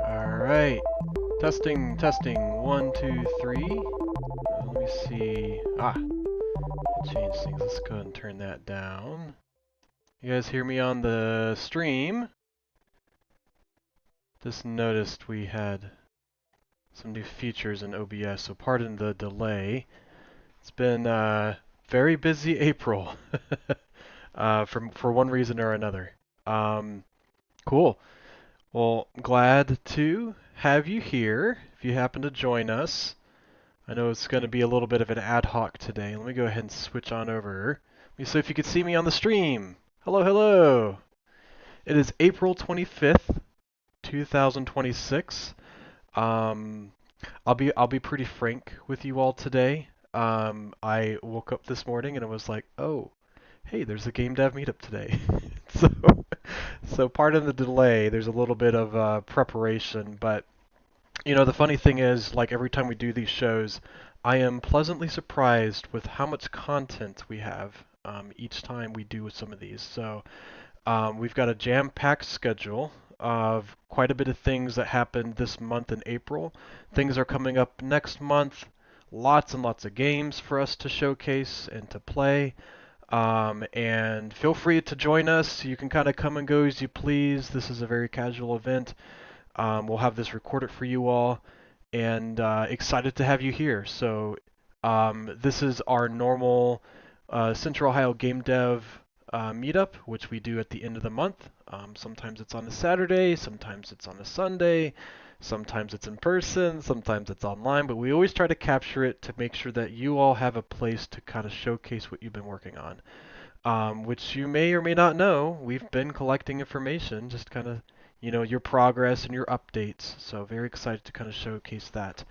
Alright, testing, testing, 1, 2, 3. Let me see. Change things. Let's go ahead and turn that down. You guys hear me on the stream? Just noticed we had some new features in OBS, so pardon the delay. It's been very busy April for one reason or another. Cool. Well, glad to have you here if you happen to join us. I know it's going to be a little bit of an ad hoc today. Let me go ahead and switch on over. So if you could see me on the stream. Hello, hello. It is April 25th, 2026. I'll be pretty frank with you all today. I woke up this morning and I was like, oh, hey, there's a GameDev meetup today. so pardon the delay. There's a little bit of preparation, but you know, the funny thing is, like every time we do these shows, I am pleasantly surprised with how much content we have each time we do some of these. So we've got a jam-packed schedule of quite a bit of things that happened this month in April. Things are coming up next month. Lots and lots of games for us to showcase and to play. And feel free to join us. You can kind of come and go as you please. This is a very casual event. We'll have this recorded for you all, and excited to have you here. So this is our normal Central Ohio GameDev meetup, which we do at the end of the month. Sometimes it's on a Saturday, sometimes it's on a Sunday, sometimes it's in person, sometimes it's online, but we always try to capture it to make sure that you all have a place to kind of showcase what you've been working on. Which you may or may not know, we've been collecting information, just kind of, you know, your progress and your updates. So very excited to kind of showcase that.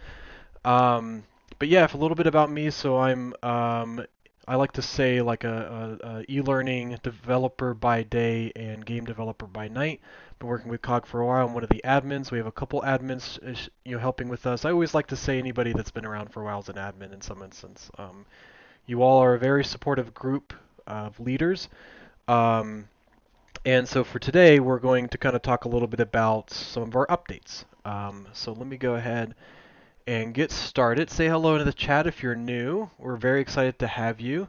But yeah, a little bit about me. So I like to say like a e-learning developer by day and game developer by night. Been working with COGG for a while. I'm one of the admins. We have a couple admins, you know, helping with us. I always like to say anybody that's been around for a while is an admin in some instance. You all are a very supportive group of leaders. And so for today, we're going to kind of talk a little bit about some of our updates. So let me go ahead and get started. Say hello to the chat if you're new. We're very excited to have you.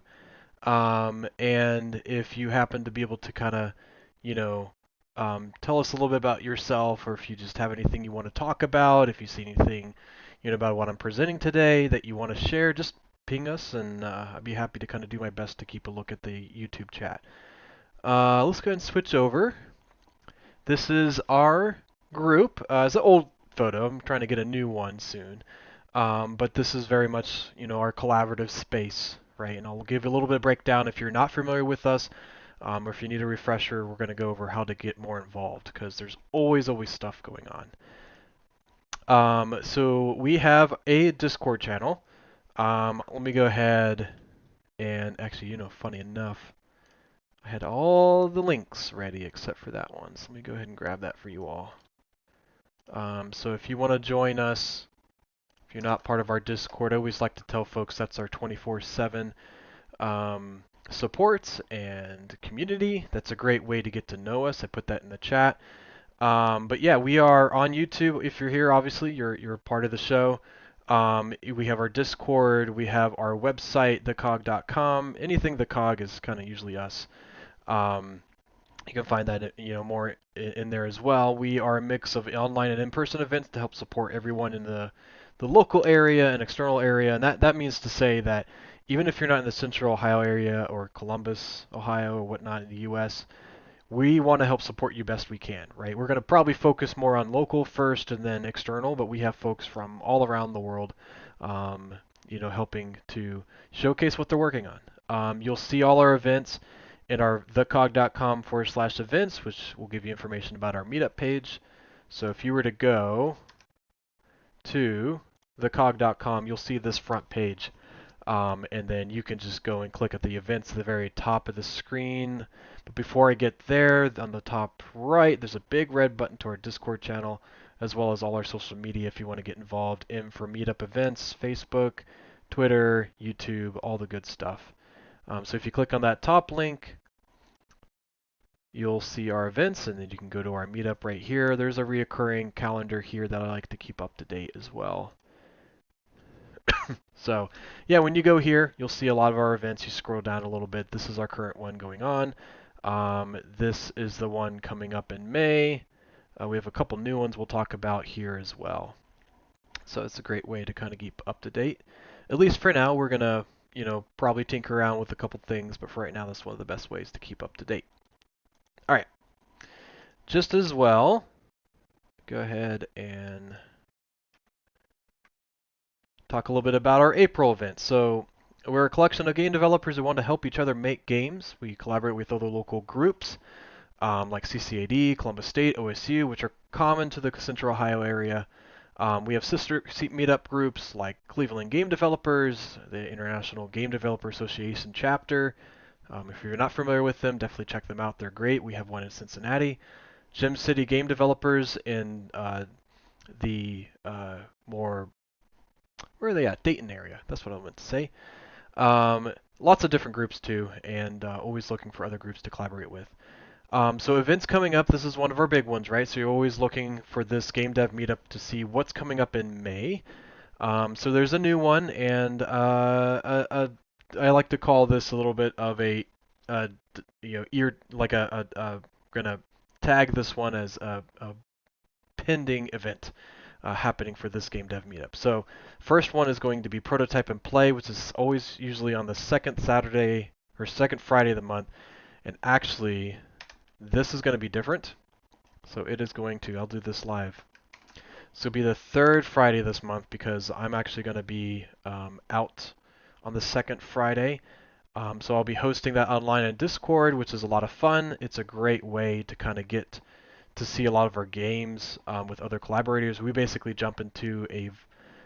And if you happen to be able to kind of, you know, tell us a little bit about yourself, or if you just have anything you want to talk about, if you see anything, you know, about what I'm presenting today that you want to share, just ping us, and I'd be happy to kind of do my best to keep a look at the YouTube chat. Let's go ahead and switch over. This is our group. It's an old photo. I'm trying to get a new one soon. But this is very much, you know, our collaborative space, right? And I'll give you a little bit of breakdown if you're not familiar with us, or if you need a refresher. We're going to go over how to get more involved because there's always stuff going on. So we have a Discord channel. Let me go ahead and actually, you know, funny enough, I had all the links ready except for that one. So let me go ahead and grab that for you all. So if you want to join us, if you're not part of our Discord, I always like to tell folks that's our 24/7 support and community. That's a great way to get to know us. I put that in the chat. But yeah, we are on YouTube. If you're here, obviously, you're part of the show. We have our Discord. We have our website, thecogg.com. Anything the COGG is kind of usually us. You can find that, you know, more in there as well. We are a mix of online and in-person events to help support everyone in the local area and external area. And that means to say that even if you're not in the Central Ohio area or Columbus, Ohio, or whatnot in the U.S., we want to help support you best we can, right? We're going to probably focus more on local first and then external, but we have folks from all around the world, you know, helping to showcase what they're working on. You'll see all our events in our thecogg.com/events, which will give you information about our meetup page. So if you were to go to thecogg.com, you'll see this front page. And then you can just go and click at the events at the very top of the screen. But before I get there, on the top right, there's a big red button to our Discord channel, as well as all our social media if you want to get involved in for Meetup events, Facebook, Twitter, YouTube, all the good stuff. So if you click on that top link, you'll see our events, and then you can go to our Meetup right here. There's a reoccurring calendar here that I like to keep up to date as well. So yeah, when you go here, you'll see a lot of our events. You scroll down a little bit. This is our current one going on. This is the one coming up in May. We have a couple new ones we'll talk about here as well. So it's a great way to kind of keep up to date. At least for now, we're gonna, probably tinker around with a couple things, but for right now, that's one of the best ways to keep up to date. All right. Just as well, go ahead and talk a little bit about our April event. So we're a collection of game developers who want to help each other make games. We collaborate with other local groups like CCAD, Columbus State, OSU, which are common to the Central Ohio area. We have sister meetup groups like Cleveland Game Developers, the International Game Developer Association chapter. If you're not familiar with them, definitely check them out. They're great. We have one in Cincinnati. Gem City Game Developers in the more, where are they at? Dayton area. That's what I meant to say. Lots of different groups too, and always looking for other groups to collaborate with. So events coming up, this is one of our big ones, right? So you're always looking for this Game Dev meetup to see what's coming up in May. So there's a new one, and I like to call this a little bit of a, gonna tag this one as a pending event happening for this Game Dev meetup. So first one is going to be Prototype and Play, which is always usually on the second Saturday or second Friday of the month. And actually, this is going to be different. So it is going to, I'll do this live. So it'll be the third Friday this month because I'm actually going to be out on the second Friday. So I'll be hosting that online in Discord, which is a lot of fun. It's a great way to kind of get to see a lot of our games with other collaborators. We basically jump into a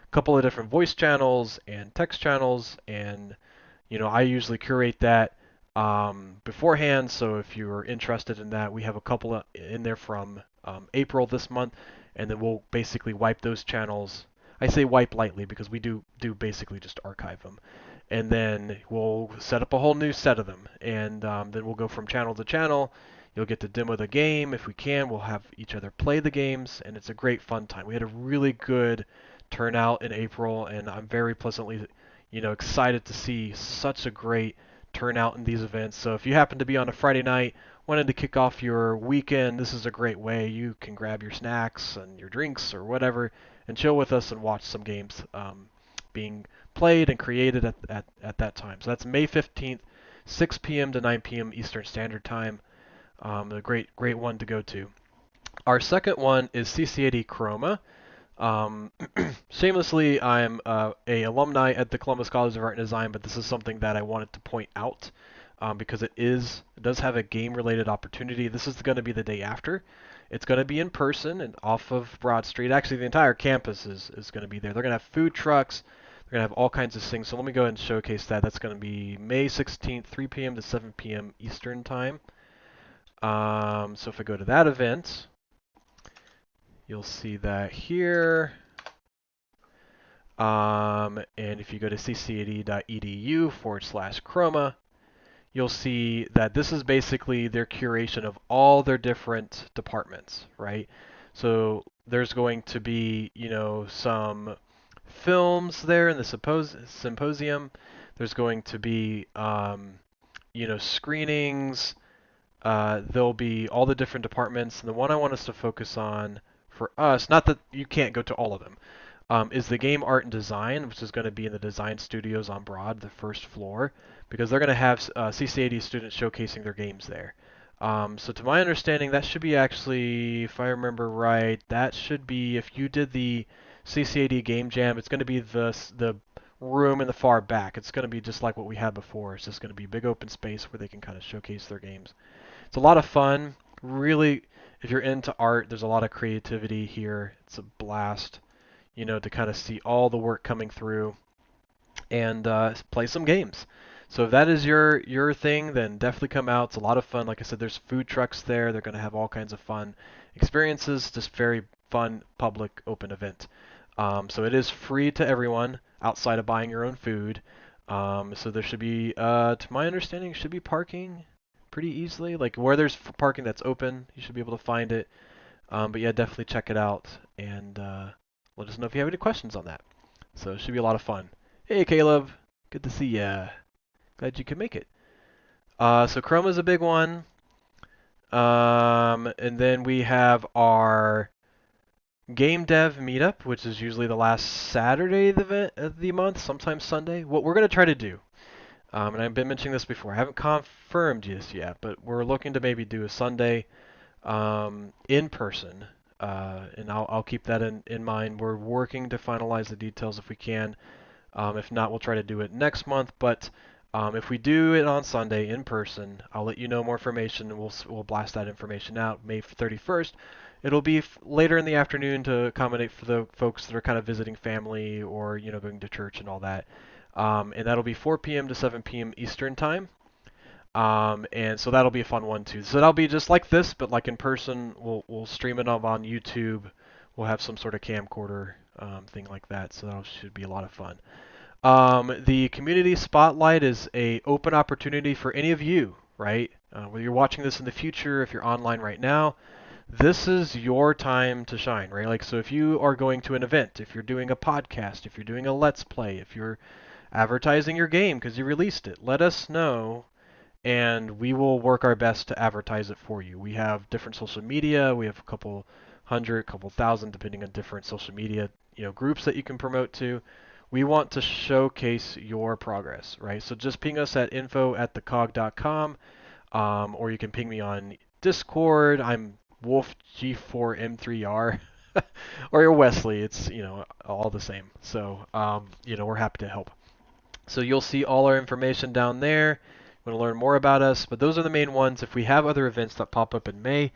couple of different voice channels and text channels, and I usually curate that beforehand. So if you're interested in that, we have a couple in there from April this month, and then we'll basically wipe those channels. I say wipe lightly because we do basically just archive them, and then we'll set up a whole new set of them, and then we'll go from channel to channel. You'll get to demo the game if we can. We'll have each other play the games, and it's a great fun time. We had a really good turnout in April, and I'm very pleasantly, excited to see such a great turnout in these events. So if you happen to be on a Friday night, wanted to kick off your weekend, this is a great way. You can grab your snacks and your drinks or whatever and chill with us and watch some games being played and created at that time. So that's May 15th, 6 p.m. to 9 p.m. Eastern Standard Time. A great one to go to. Our second one is CCAD Chroma. Shamelessly, I'm a alumni at the Columbus College of Art and Design, but this is something that I wanted to point out because it does have a game-related opportunity. This is going to be the day after. It's going to be in person and off of Broad Street. Actually, the entire campus is going to be there. They're going to have food trucks. They're going to have all kinds of things. So let me go ahead and showcase that. That's going to be May 16th, 3 p.m. to 7 p.m. Eastern Time. So if I go to that event, you'll see that here. And if you go to ccad.edu/chroma, you'll see that this is basically their curation of all their different departments, right? So there's going to be, some films there in the symposium. There's going to be, screenings. There'll be all the different departments, and the one I want us to focus on for us, not that you can't go to all of them, is the game art and design, which is going to be in the design studios on Broad, the first floor, because they're going to have CCAD students showcasing their games there. So to my understanding, that should be actually, if I remember right, that should be, if you did the CCAD Game Jam, it's going to be the room in the far back. It's going to be just like what we had before. It's just going to be a big open space where they can kind of showcase their games. It's a lot of fun. Really, if you're into art, there's a lot of creativity here. It's a blast, to kind of see all the work coming through. and play some games. So if that is your thing, then definitely come out. It's a lot of fun. Like I said, there's food trucks there. They're going to have all kinds of fun experiences. Just very fun, public, open event. So it is free to everyone outside of buying your own food. So there should be, to my understanding, should be parking pretty easily. Like where there's parking that's open, you should be able to find it. But yeah, definitely check it out and let us know if you have any questions on that. So it should be a lot of fun. Hey, Caleb. Good to see ya. Glad you could make it. So Chrome is a big one. And then we have our GameDev meetup, which is usually the last Saturday of the month, sometimes Sunday. What we're going to try to do, and I've been mentioning this before, I haven't confirmed this yet, but we're looking to maybe do a Sunday in person. And I'll keep that in mind. We're working to finalize the details if we can. If not, we'll try to do it next month. But if we do it on Sunday in person, I'll let you know more information, and we'll blast that information out May 31st. It'll be later in the afternoon to accommodate for the folks that are kind of visiting family or going to church and all that. And that'll be 4 p.m. to 7 p.m. Eastern time. And so that'll be a fun one too. So that'll be just like this, but like in person. We'll stream it up on YouTube. We'll have some sort of camcorder thing like that. So that should be a lot of fun. The community spotlight is a open opportunity for any of you, right? Whether you're watching this in the future, if you're online right now, this is your time to shine, right? Like, so if you are going to an event, if you're doing a podcast, if you're doing a Let's Play, if you're advertising your game because you released it, let us know and we will work our best to advertise it for you. We have different social media. We have a couple hundred, couple thousand, depending on different social media, groups that you can promote to. We want to showcase your progress, right? So just ping us at info@thecog.com, or you can ping me on Discord. I'm WolfG4M3R, or you're Wesley. It's all the same. So we're happy to help. So you'll see all our information down there. Want to learn more about us, but those are the main ones. If we have other events that pop up in May,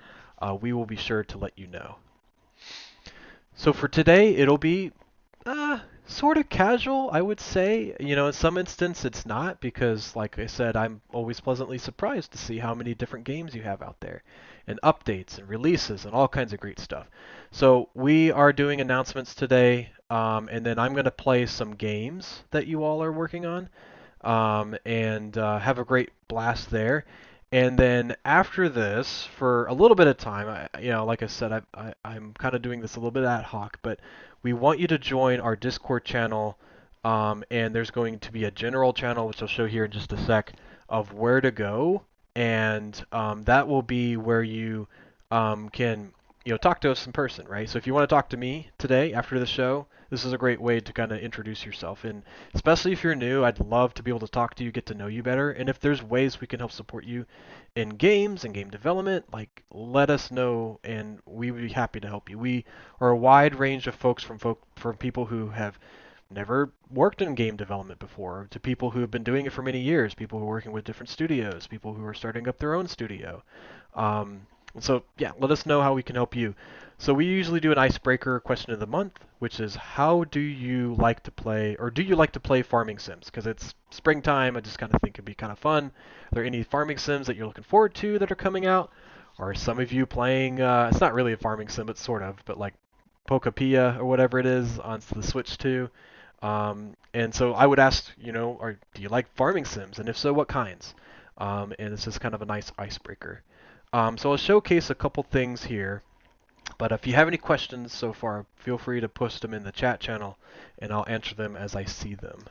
we will be sure to let you know. So for today, it'll be sort of casual, I would say. In some instance, it's not because, like I said, I'm always pleasantly surprised to see how many different games you have out there, and updates and releases and all kinds of great stuff. So we are doing announcements today, and then I'm going to play some games that you all are working on, and have a great blast there. And then after this, for a little bit of time, like I said, I'm kind of doing this a little bit ad hoc, but we want you to join our Discord channel, and there's going to be a general channel, which I'll show here in just a sec, of where to go, and that will be where you can talk to us in person, right? So if you want to talk to me today after the show, this is a great way to kind of introduce yourself. And especially if you're new, I'd love to be able to talk to you, get to know you better. And if there's ways we can help support you in games and game development, like let us know and we would be happy to help you. We are a wide range of folks from people who have never worked in game development before to people who have been doing it for many years, people who are working with different studios, people who are starting up their own studio. So yeah, let us know how we can help you. So we usually do an icebreaker question of the month, which is how do you like to play, or do you like to play farming sims? Because it's springtime, I just kind of think it'd be kind of fun. Are there any farming sims that you're looking forward to that are coming out? Or some of you playing, it's not really a farming sim, it's sort of, but like Pokapia or whatever it is on the Switch too. And so I would ask, or do you like farming sims? And if so, what kinds? And it's just kind of a nice icebreaker. So I'll showcase a couple things here, but if you have any questions so far, feel free to post them in the chat channel, and I'll answer them as I see them.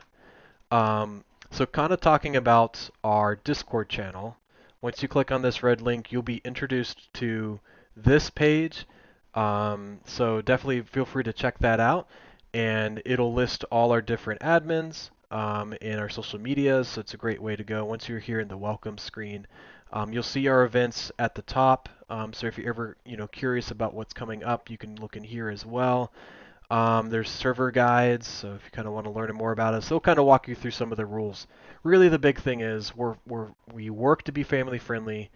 So kind of talking about our Discord channel, once you click on this red link, you'll be introduced to this page. So definitely feel free to check that out, and it'll list all our different admins and our social medias, so it's a great way to go. Once you're here in the welcome screen, you'll see our events at the top. So if you're ever curious about what's coming up, you can look in here as well. There's server guides, so if you kind of want to learn more about us, they'll kind of walk you through some of the rules. Really, the big thing is we work to be family friendly,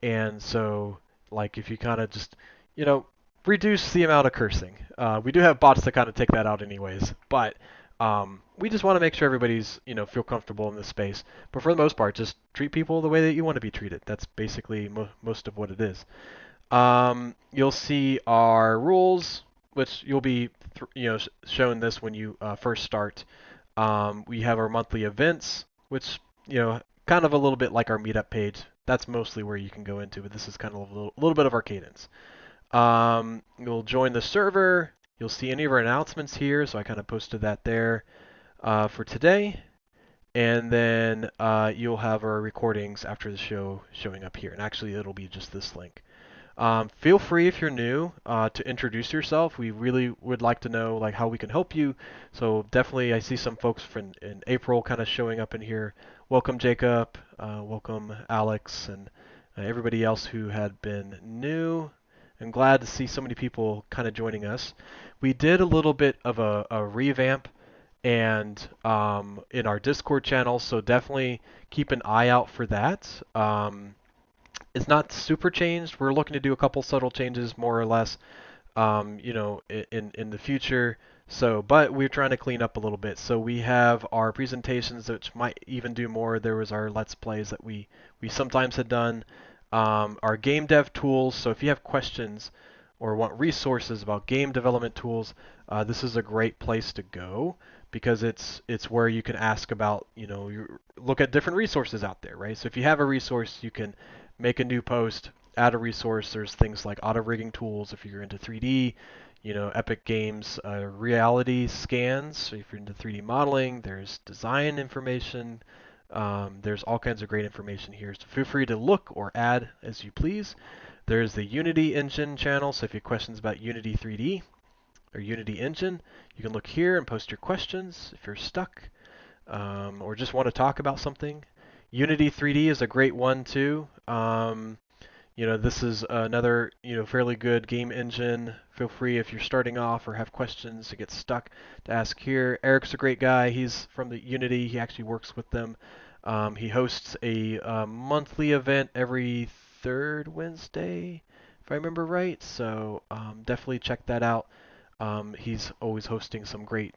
and so like if you kind of just reduce the amount of cursing. We do have bots that kind of take that out anyways, but We just want to make sure everybody's, feel comfortable in this space. But for the most part, just treat people the way that you want to be treated. That's basically most of what it is. You'll see our rules, which you'll be, shown this when you first start. We have our monthly events, which, kind of a little bit like our meetup page. That's mostly where you can go into, but this is kind of a little bit of our cadence. You'll join the server. You'll see any of our announcements here, so I kind of posted that there for today. And then you'll have our recordings after the show showing up here. And actually, it'll be just this link. Feel free if you're new to introduce yourself. We really would like to know like how we can help you. So definitely, I see some folks from in April kind of showing up in here. Welcome Jacob, welcome Alex, and everybody else who had been new. I'm glad to see so many people kind of joining us. We did a little bit of a revamp and in our Discord channel, so definitely keep an eye out for that. It's not super changed. We're looking to do a couple subtle changes, more or less, in the future. So, but we're trying to clean up a little bit. So we have our presentations, which might even do more. There was our Let's Plays that we sometimes had done. Our game dev tools. So if you have questions or want resources about game development tools, this is a great place to go because it's where you can ask about, you look at different resources out there, right? So if you have a resource, you can make a new post, add a resource. There's things like auto rigging tools if you're into 3D, Epic Games reality scans. So if you're into 3D modeling, there's design information. There's all kinds of great information here. So feel free to look or add as you please. There's the Unity Engine channel. So if you have questions about Unity 3D or Unity Engine, you can look here and post your questions if you're stuck or just want to talk about something. Unity 3D is a great one too. This is another, fairly good game engine. Feel free if you're starting off or have questions to get stuck to ask here. Eric's a great guy. He's from the Unity. He actually works with them. He hosts a monthly event every third Wednesday, if I remember right. So definitely check that out. He's always hosting some great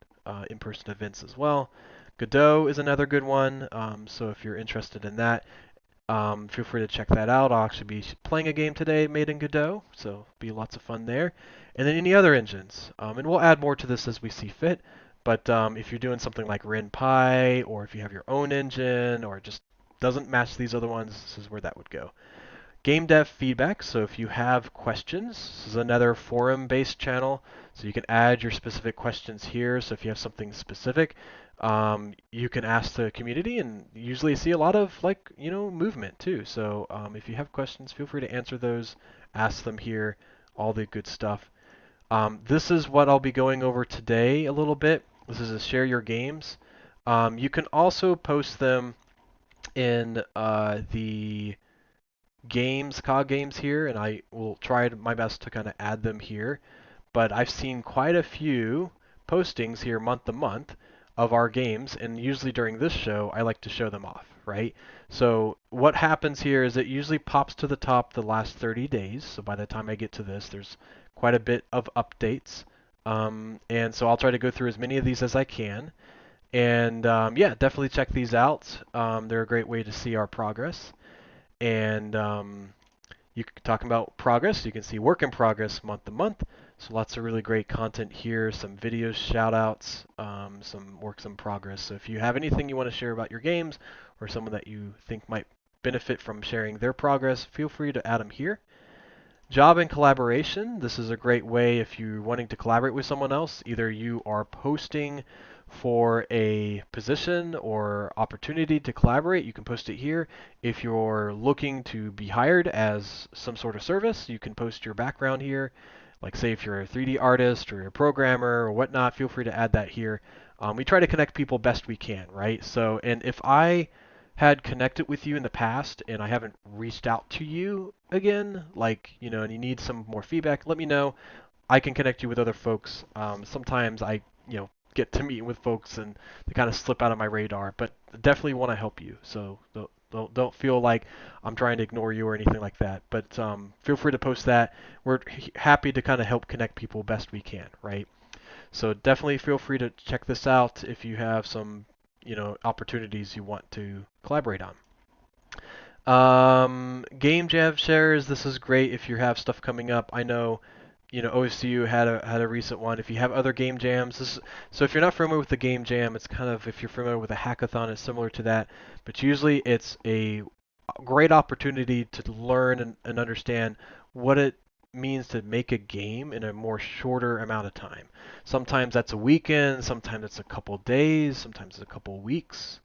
in-person events as well. Godot is another good one. So if you're interested in that, feel free to check that out. I'll actually be playing a game today made in Godot, so be lots of fun there. And then any other engines. And we'll add more to this as we see fit. But if you're doing something like RenPy, or if you have your own engine, or it just doesn't match these other ones, this is where that would go. Game dev feedback. So if you have questions, this is another forum-based channel. So you can add your specific questions here. So if you have something specific, you can ask the community, and usually see a lot of movement too. So if you have questions, feel free to answer those, ask them here, all the good stuff. This is what I'll be going over today a little bit. This is a share your games. You can also post them in the games, COGG games here, and I will try my best to kind of add them here. But I've seen quite a few postings here month to month of our games, and usually during this show, I like to show them off, right? So what happens here is it usually pops to the top the last 30 days. So by the time I get to this, there's quite a bit of updates. And so I'll try to go through as many of these as I can. And yeah, definitely check these out. They're a great way to see our progress. And you can talk about progress. You can see work in progress month to month. So lots of really great content here, some videos, shout outs, some works in progress. So if you have anything you want to share about your games or someone that you think might benefit from sharing their progress, feel free to add them here. Job and collaboration. This is a great way if you're wanting to collaborate with someone else. Either you are posting for a position or opportunity to collaborate, you can post it here. If you're looking to be hired as some sort of service, you can post your background here. Like say if you're a 3D artist or you're a programmer or whatnot, feel free to add that here. We try to connect people best we can, right? So, and if I had connected with you in the past and I haven't reached out to you again, and you need some more feedback, let me know. I can connect you with other folks. Sometimes I, get to meet with folks and they kind of slip out of my radar, but definitely want to help you. So don't feel like I'm trying to ignore you or anything like that. But feel free to post that. We're happy to kind of help connect people best we can, right? So definitely feel free to check this out if you have some, opportunities you want to collaborate on. Game Jam shares. This is great if you have stuff coming up. I know, OSU had a recent one. If you have other game jams, so if you're not familiar with the game jam, it's kind of if you're familiar with a hackathon, it's similar to that. But usually it's a great opportunity to learn and understand what it means to make a game in a more shorter amount of time. Sometimes that's a weekend, sometimes it's a couple days, sometimes it's a couple weeks.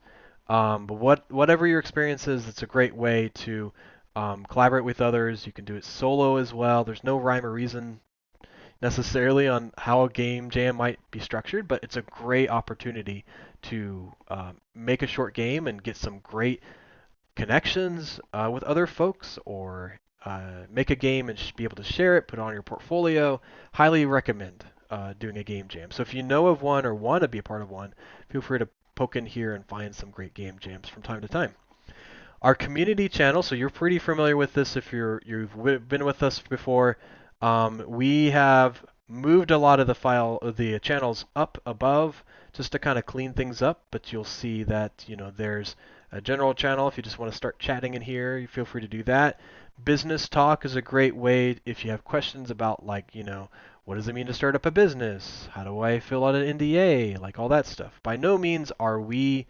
But whatever your experience is, it's a great way to collaborate with others. You can do it solo as well. There's no rhyme or reason necessarily on how a game jam might be structured, but it's a great opportunity to make a short game and get some great connections with other folks, or make a game and be able to share it, put it on your portfolio. Highly recommend doing a game jam. So if you know of one or want to be a part of one, feel free to poke in here and find some great game jams from time to time. Our community channel, so you're pretty familiar with this if you've been with us before. We have moved a lot of the channels up above just to kind of clean things up, but you'll see that there's a general channel. If you just want to start chatting in here, you feel free to do that. Business talk is a great way if you have questions about, like, what does it mean to start up a business? How do I fill out an NDA? Like all that stuff. By no means are we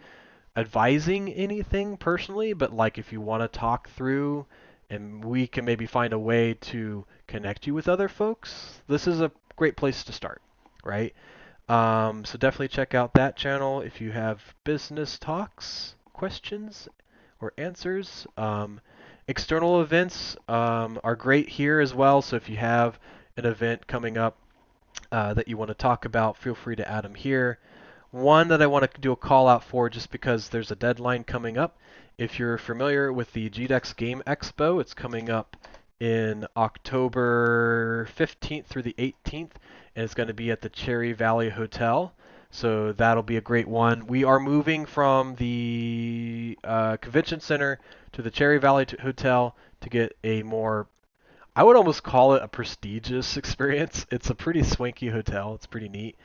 advising anything personally, but like if you want to talk through and we can maybe find a way to connect you with other folks, this is a great place to start, right? So definitely check out that channel if you have business talks, questions, or answers. External events are great here as well, so if you have an event coming up that you want to talk about, feel free to add them here. One that I want to do a call out for just because there's a deadline coming up. If you're familiar with the GDEX Game Expo, it's coming up in October 15th through the 18th, and it's going to be at the Cherry Valley Hotel. So that'll be a great one. We are moving from the convention center to the Cherry Valley Hotel to get a more, I would almost call it a prestigious experience. It's a pretty swanky hotel. It's pretty neat.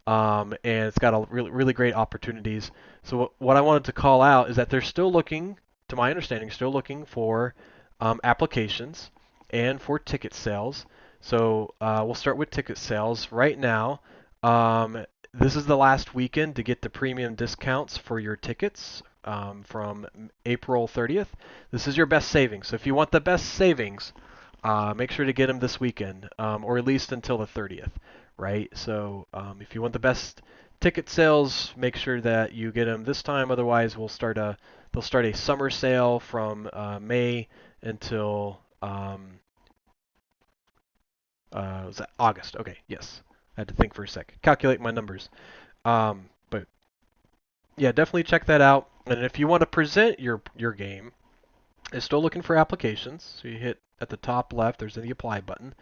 And it's got a really great opportunities. So what I wanted to call out is that they're still looking, to my understanding, still looking for applications and for ticket sales. So we'll start with ticket sales right now. This is the last weekend to get the premium discounts for your tickets from April 30th. This is your best savings. So if you want the best savings, make sure to get them this weekend, or at least until the 30th. Right? So if you want the best ticket sales, make sure that you get them this time. Otherwise, they'll start a summer sale from May until was that August? Okay, yes. I had to think for a sec. Calculate my numbers. But yeah, definitely check that out. And if you want to present your game, it's still looking for applications. So you hit at the top left, there's the apply button,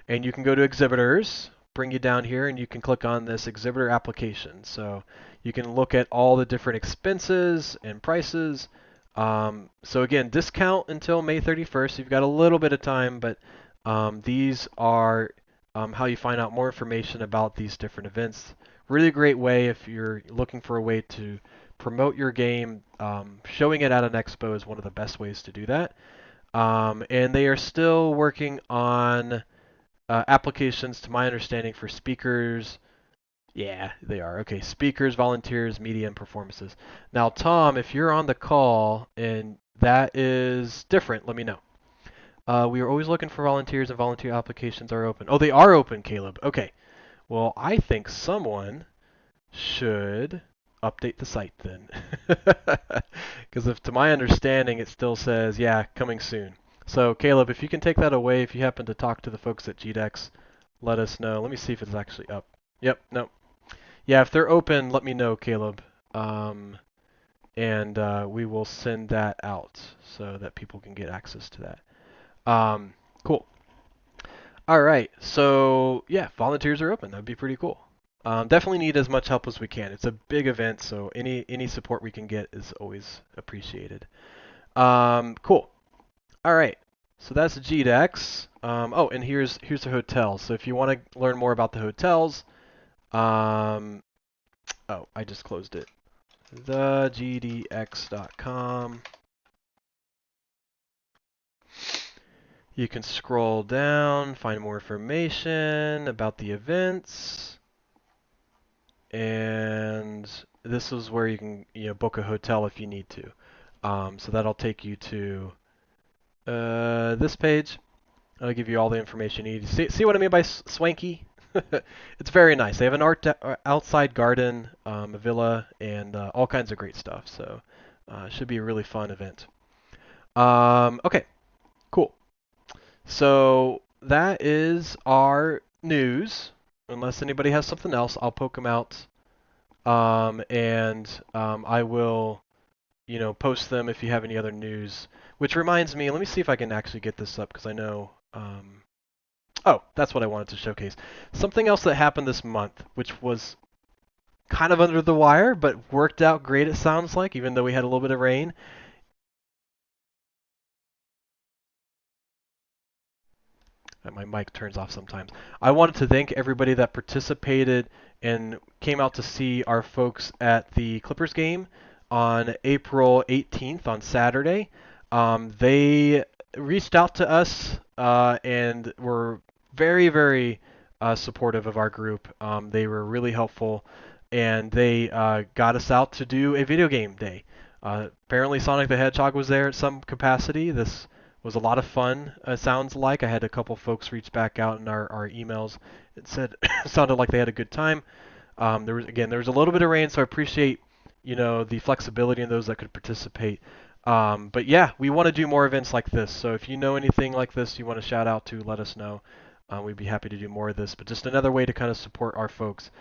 and you can go to exhibitors. Bring you down here and you can click on this exhibitor application. So you can look at all the different expenses and prices. So again, discount until May 31st. You've got a little bit of time, but these are how you find out more information about these different events. Really great way if you're looking for a way to promote your game. Showing it at an expo is one of the best ways to do that. And they are still working on applications, to my understanding, for speakers. Yeah, they are. Okay, speakers, volunteers, media, and performances. Now, Tom, if you're on the call and that is different, let me know. We are always looking for volunteers, and volunteer applications are open. Oh, they are open, Caleb. Okay. Well, I think someone should update the site then. Because if, to my understanding, it still says, yeah, coming soon. So, Caleb, if you can take that away, if you happen to talk to the folks at GDEX, let us know. Let me see if it's actually up. Yep, no. Yeah, if they're open, let me know, Caleb. And we will send that out so that people can get access to that. Cool. All right, so yeah, volunteers are open. That'd be pretty cool. Definitely need as much help as we can. It's a big event, so any support we can get is always appreciated. Cool. All right, so that's GDEX. Oh, and here's the hotel. So if you want to learn more about the hotels, Oh, I just closed it. thegdx.com. You can scroll down, find more information about the events, and this is where you can book a hotel if you need to. So that'll take you to this page. I'll give you all the information you need. See what I mean by swanky? It's very nice. They have an outside garden, a villa, and all kinds of great stuff. So it should be a really fun event. Okay, cool. So that is our news. Unless anybody has something else, I'll poke them out, and I will, post them if you have any other news. Which reminds me, let me see if I can actually get this up because I know. Oh, that's what I wanted to showcase. Something else that happened this month, which was kind of under the wire, but worked out great, it sounds like, even though we had a little bit of rain. My mic turns off sometimes. I wanted to thank everybody that participated and came out to see our folks at the Clippers game on April 18th on Saturday. They reached out to us and were very, very supportive of our group. They were really helpful, and they got us out to do a video game day. Apparently, Sonic the Hedgehog was there at some capacity. This was a lot of fun. It sounds like I had a couple folks reach back out in our emails. It said sounded like they had a good time. There was a little bit of rain, so I appreciate the flexibility in those that could participate. But yeah, we want to do more events like this. So if you know anything like this you want to shout out to, let us know. We'd be happy to do more of this. But just another way to kind of support our folks.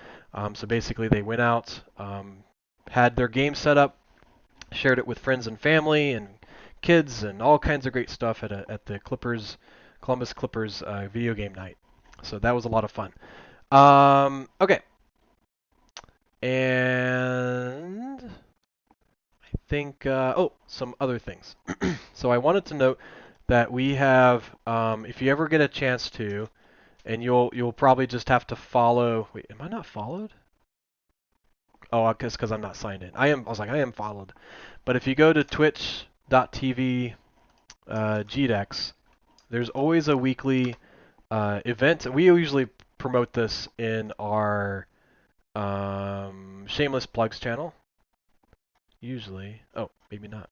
So basically, they went out, had their game set up, shared it with friends and family and kids and all kinds of great stuff at the Columbus Clippers video game night. So that was a lot of fun. Okay, and I think some other things. So I wanted to note that we have, if you ever get a chance to, and you'll probably just have to follow. Wait, am I not followed? Oh, I guess because I'm not signed in. I am. I was like, I am followed. But if you go to twitch.tv GDEX, there's always a weekly event. We usually promote this in our Shameless Plugs channel. Usually. Oh, maybe not.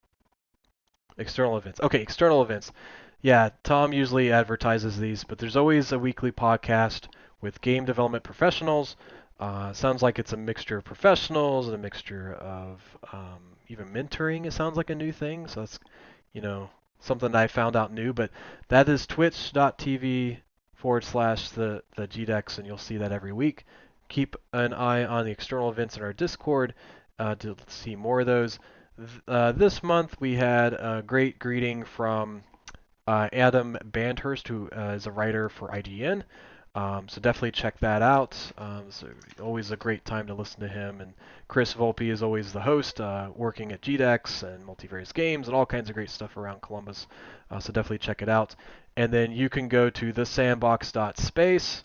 External events. Okay, external events. Yeah, Tom usually advertises these, but there's always a weekly podcast with game development professionals. Sounds like it's a mixture of professionals and a mixture of even mentoring. It sounds like a new thing, so that's something I found out new. But that is twitch.tv/the GDEX, and you'll see that every week. Keep an eye on the external events in our Discord to see more of those. This month we had a great greeting from Adam Bandhurst, who is a writer for IGN. So definitely check that out. So always a great time to listen to him. And Chris Volpe is always the host, working at GDEX and Multivarious Games and all kinds of great stuff around Columbus. So definitely check it out. And then you can go to thesandbox.space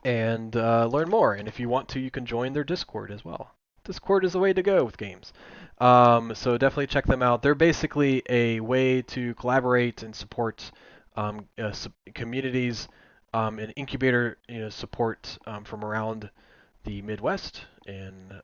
and learn more. And if you want to, you can join their Discord as well. Discord is the way to go with games. So definitely check them out. They're basically a way to collaborate and support communities and incubator support from around the Midwest and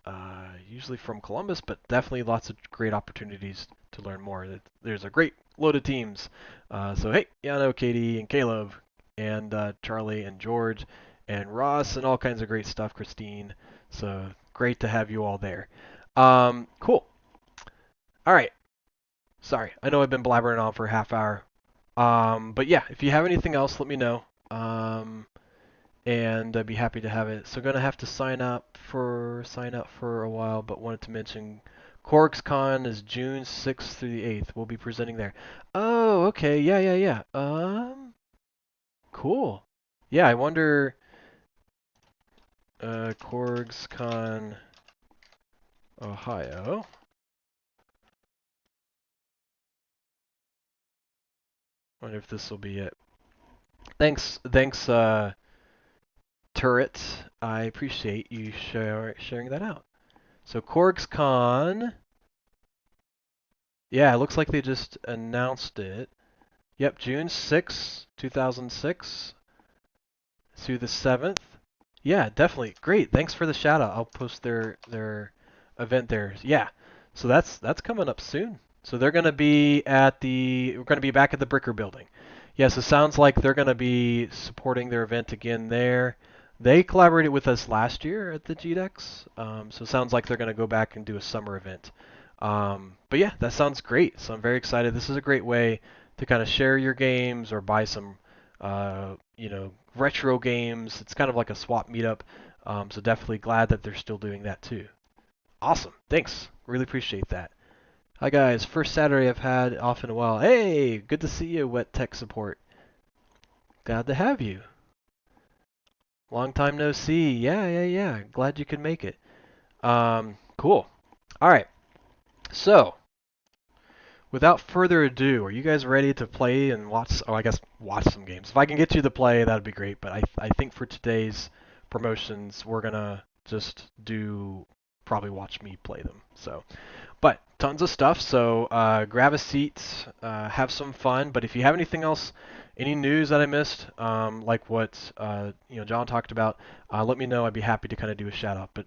usually from Columbus, but definitely lots of great opportunities to learn more. There's a great load of teams. So hey, Yano, Katie, and Caleb, and Charlie, and George, and Ross, and all kinds of great stuff, Christine. So great to have you all there. Cool. All right. Sorry, I know I've been blabbering on for a half hour. But yeah, if you have anything else, let me know. And I'd be happy to have it. So gonna have to sign up for a while, but wanted to mention CorgsCon is June 6th through the 8th. We'll be presenting there. Oh, okay. Yeah, yeah, yeah. Cool. Yeah, I wonder CorgsCon Ohio. Wonder if this will be it. Thanks, Turret. I appreciate you sharing that out. So CorgsCon. Yeah, it looks like they just announced it. Yep, June 6th, 2006 through the 7th. Yeah, definitely. Great. Thanks for the shout out. I'll post their event there. Yeah. So that's coming up soon. So they're going to be we're going to be back at the Bricker building. Yes, it sounds like they're going to be supporting their event again there. They collaborated with us last year at the GDEX. So it sounds like they're going to go back and do a summer event. But yeah, that sounds great. So I'm very excited. This is a great way to kind of share your games or buy some retro games. It's kind of like a swap meetup. So definitely glad that they're still doing that too. Awesome. Thanks. Really appreciate that. Hi guys. First Saturday I've had off in a while. Hey, good to see you, Wet Tech Support. Glad to have you. Long time no see. Yeah. Glad you could make it. Cool. All right. So, without further ado, are you guys ready to play and watch? Oh, I guess watch some games. If I can get you to play, that'd be great. But I think for today's promotions, we're gonna just do probably watch me play them. So, but tons of stuff. So grab a seat, have some fun. But if you have anything else, any news that I missed, like what John talked about, let me know. I'd be happy to kind of do a shout out. But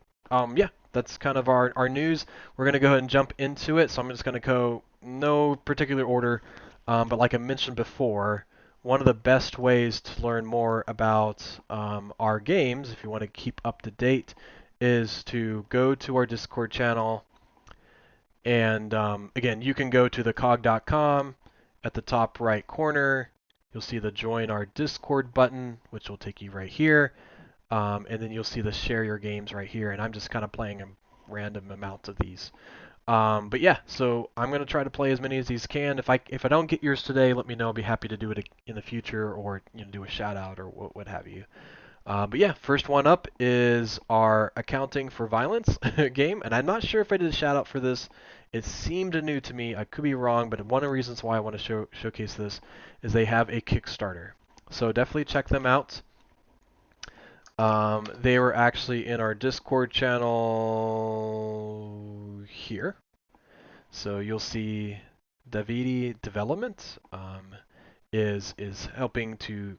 yeah, that's kind of our news. We're gonna go ahead and jump into it. So I'm just gonna go no particular order, but like I mentioned before, one of the best ways to learn more about our games, if you want to keep up to date, is to go to our Discord channel. And again, you can go to the COGG.com. At the top right corner, you'll see the Join Our Discord button, which will take you right here. And then you'll see the Share Your Games right here. And I'm just kind of playing a random amount of these. But yeah, so I'm going to try to play as many as these can. If I don't get yours today, let me know. I'll be happy to do it in the future, or do a shout out or what have you. But yeah, first one up is our Accounting for Violence game, and I'm not sure if I did a shout out for this. It seemed new to me. I could be wrong, but one of the reasons why I want to showcase this is they have a Kickstarter. So definitely check them out. They were actually in our Discord channel here. So you'll see Davidi Development is helping to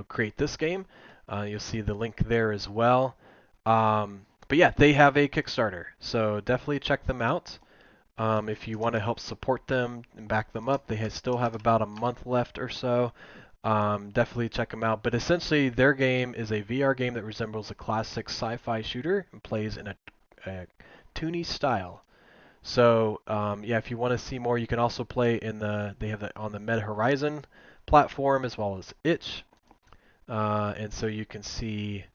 create this game. You'll see the link there as well. But yeah, they have a Kickstarter, so definitely check them out. If you want to help support them and back them up, they still have about a month left or so. Definitely check them out. But essentially, their game is a VR game that resembles a classic sci-fi shooter and plays in a toony style. So yeah, if you want to see more, you can also play they have on the Meta Horizon platform as well as itch. And so you can see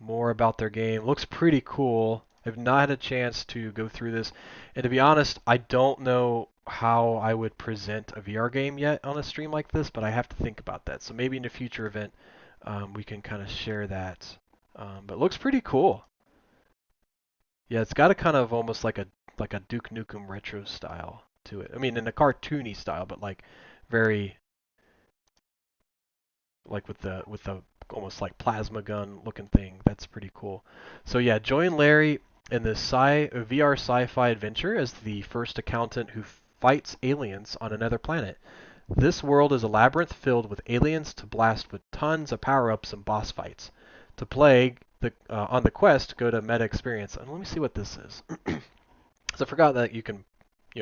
more about their game. Looks pretty cool. I've not had a chance to go through this. And to be honest, I don't know how I would present a VR game yet on a stream like this, but I have to think about that. So maybe in a future event, we can kind of share that. But it looks pretty cool. Yeah, it's got a kind of almost like a Duke Nukem retro style to it. I mean, in a cartoony style, but like very like with the almost like plasma gun looking thing. That's pretty cool. So yeah, join Larry in this VR sci-fi adventure as the first accountant who fights aliens on another planet. This world is a labyrinth filled with aliens to blast with tons of power-ups and boss fights. To play on the quest, go to Meta Experience. And let me see what this is. So I forgot that you can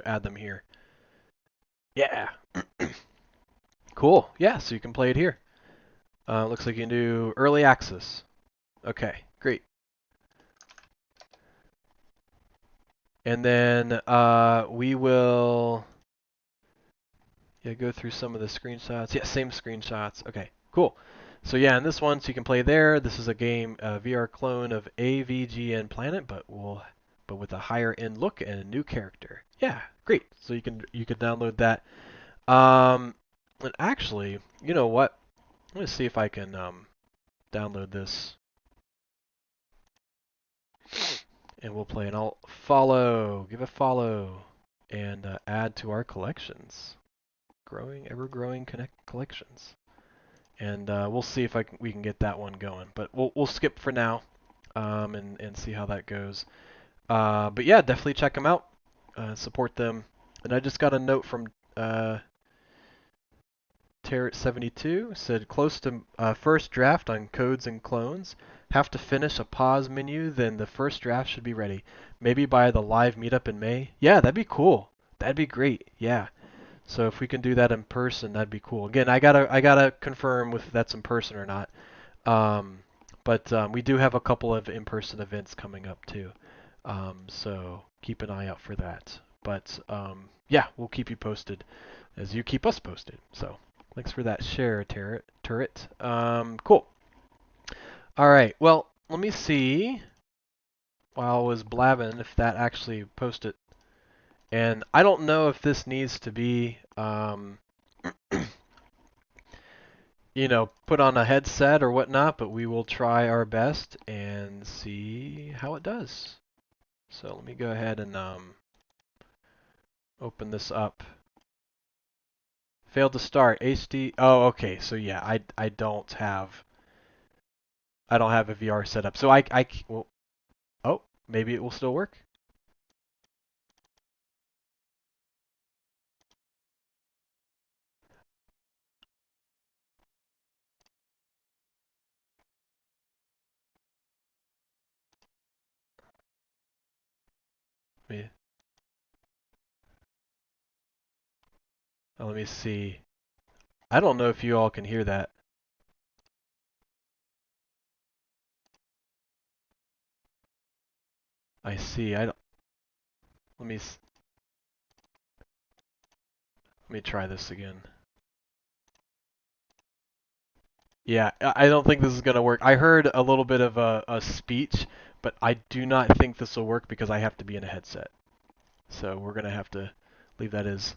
add them here. Yeah. Cool. Yeah, so you can play it here. Looks like you can do early access. Okay, great. And then we will go through some of the screenshots. Yeah, same screenshots. Okay, cool. So yeah, in this one, so you can play there. This is a game, VR clone of AVGN Planet, but with a higher end look and a new character. Yeah, great. So you can download that. And actually, you know what? Let me see if I can download this, and we'll play. And I'll give a follow, and add to our collections. Ever-growing collections. and we'll see if we can get that one going. But we'll skip for now, and see how that goes. But yeah, definitely check them out, support them. And I just got a note from Tarrant72, said close to first draft on codes and clones. Have to finish a pause menu, then the first draft should be ready. Maybe by the live meetup in May. Yeah, that'd be cool. That'd be great. Yeah. So if we can do that in person, that'd be cool. Again, I gotta confirm if that's in person or not. But we do have a couple of in-person events coming up too. So keep an eye out for that. But yeah, we'll keep you posted as you keep us posted. So thanks for that share, Turret. Cool. All right. Well, let me see while I was blabbing if that actually posted. And I don't know if this needs to be, put on a headset or whatnot, but we will try our best and see how it does. So let me go ahead and open this up. Failed to start. HD. Oh, okay. So yeah, I don't have a VR setup. So well, oh, maybe it will still work. Let me, let me see. I don't know if you all can hear that. I see. I don't. Let me try this again. Yeah, I don't think this is gonna work. I heard a little bit of a speech, but I do not think this will work because I have to be in a headset. So we're gonna have to leave that as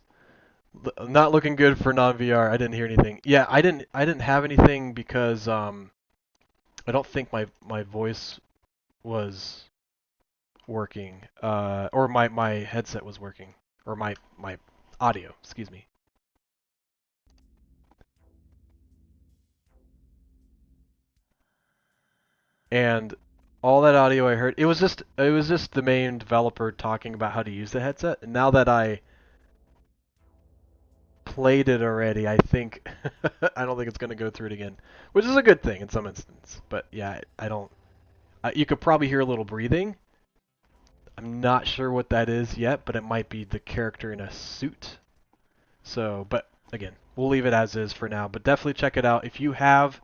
not looking good for non-VR. I didn't hear anything. Yeah, I didn't have anything because I don't think my voice was working, or my headset was working, or my audio, excuse me. And all that audio I heard, it was just the main developer talking about how to use the headset. And now that I played it already, I think I don't think it's going to go through it again, which is a good thing in some instance. But yeah, I don't. You could probably hear a little breathing. I'm not sure what that is yet, but it might be the character in a suit. So, but again, we'll leave it as is for now. But definitely check it out if you have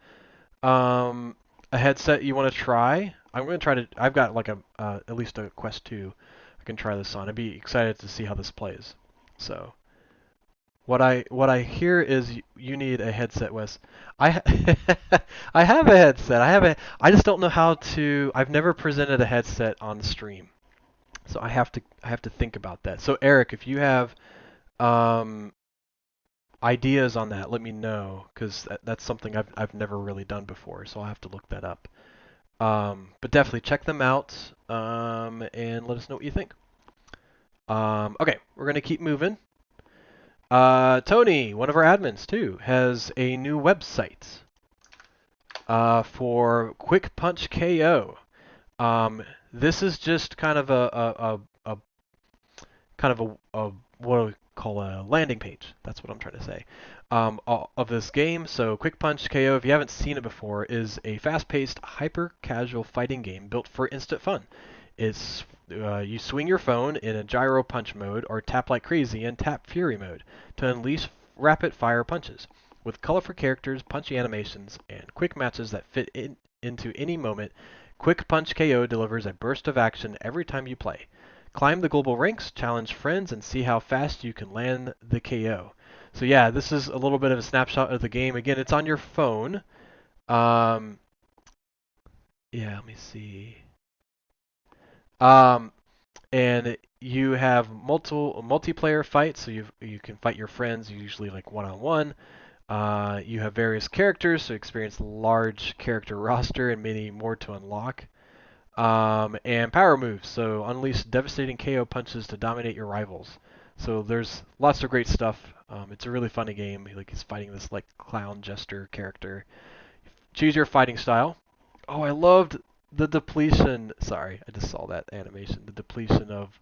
a headset you want to try. I'm going to try to. I've got like at least a Quest 2. I can try this on. I'd be excited to see how this plays. So. What I hear is you need a headset, Wes. I I have a headset. I just don't know how to. I've never presented a headset on stream, so I have to think about that. So Eric, if you have um, ideas on that, let me know because that's something I've never really done before. So I'll have to look that up. But definitely check them out and let us know what you think. Okay, we're gonna keep moving. Tony, one of our admins too, has a new website for Quick Punch KO. This is just kind of a kind of a what do we call a landing page. That's what I'm trying to say. Of this game. So Quick Punch KO, if you haven't seen it before, is a fast-paced, hyper-casual fighting game built for instant fun. It's you swing your phone in a gyro punch mode or tap like crazy in tap fury mode to unleash rapid fire punches. With colorful characters, punchy animations, and quick matches that fit into any moment, Quick Punch KO delivers a burst of action every time you play. Climb the global ranks, challenge friends, and see how fast you can land the KO. So yeah, this is a little bit of a snapshot of the game. Again, it's on your phone. Um, yeah, let me see. Um, and you have multiplayer fights, so you can fight your friends, usually like one-on-one. You have various characters, so experience large character roster and many more to unlock. And power moves, so unleash devastating KO punches to dominate your rivals. So there's lots of great stuff. It's a really funny game. Like he's fighting this like clown jester character. Choose your fighting style. Oh, I loved the depletion. Sorry, I just saw that animation. The depletion of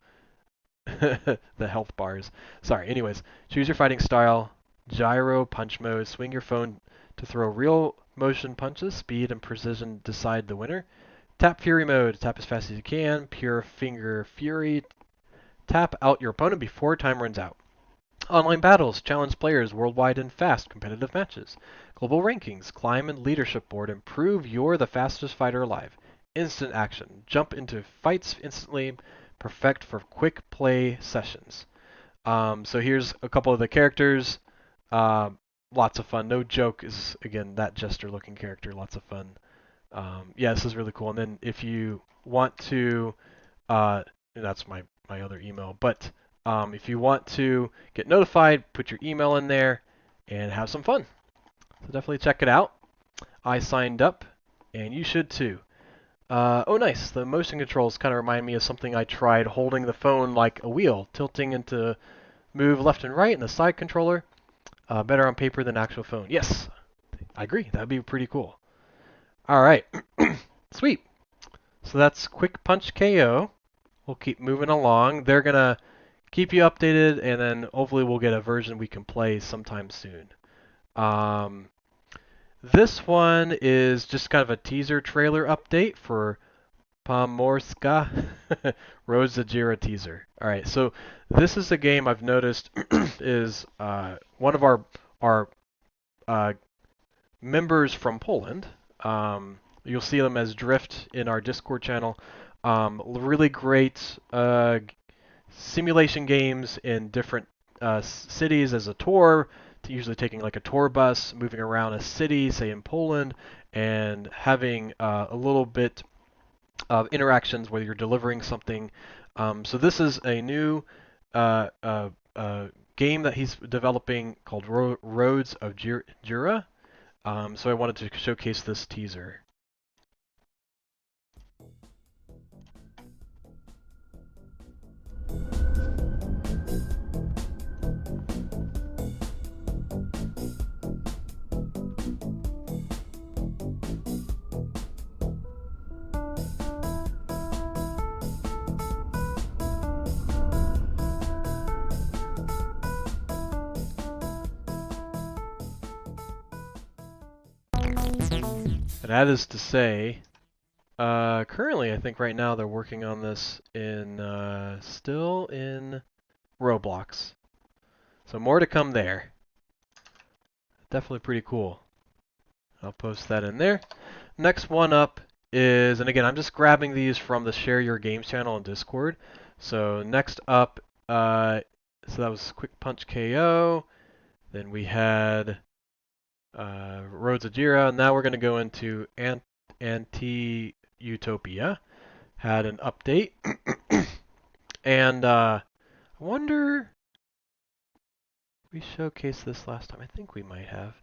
the health bars. Sorry. Anyways, choose your fighting style. Gyro punch mode. Swing your phone to throw real motion punches. Speed and precision decide the winner. Tap fury mode. Tap as fast as you can. Pure finger fury. Tap out your opponent before time runs out. Online battles. Challenge players worldwide in fast competitive matches. Global rankings. Climb and leadership board and prove you're the fastest fighter alive. Instant action. Jump into fights instantly. Perfect for quick play sessions. So here's a couple of the characters. Uh, Lots of fun. No Joke is, again, that jester-looking character. Lots of fun. Yeah, this is really cool. And then if you want to, and that's my other email, but if you want to get notified, put your email in there and have some fun. So definitely check it out. I signed up, and you should too. Oh, nice. The motion controls kind of remind me of something I tried holding the phone like a wheel, tilting into move left and right in the side controller. Better on paper than actual phone. Yes, I agree. That would be pretty cool. All right. Sweet. So that's Quick Punch KO. We'll keep moving along. They're going to keep you updated, and then hopefully we'll get a version we can play sometime soon. This one is just kind of a teaser trailer update for Pomorska Road Zajira teaser. All right, so this is a game I've noticed is one of our members from Poland. You'll see them as Drift in our Discord channel. Really great simulation games in different cities as a tour, usually taking like a tour bus, moving around a city, say in Poland, and having a little bit of interactions where you're delivering something. So this is a new game that he's developing called Roads of Jura. So I wanted to showcase this teaser. And that is to say, currently I think right now they're working on this in still in Roblox. So more to come there. Definitely pretty cool. I'll post that in there. Next one up is, and again, I'm just grabbing these from the Share Your Games channel on Discord. So next up, so that was Quick Punch KO. Then we had Roads of Jira. Now we're going to go into Anti-Utopia. Had an update. And I wonder, we showcased this last time. I think we might have.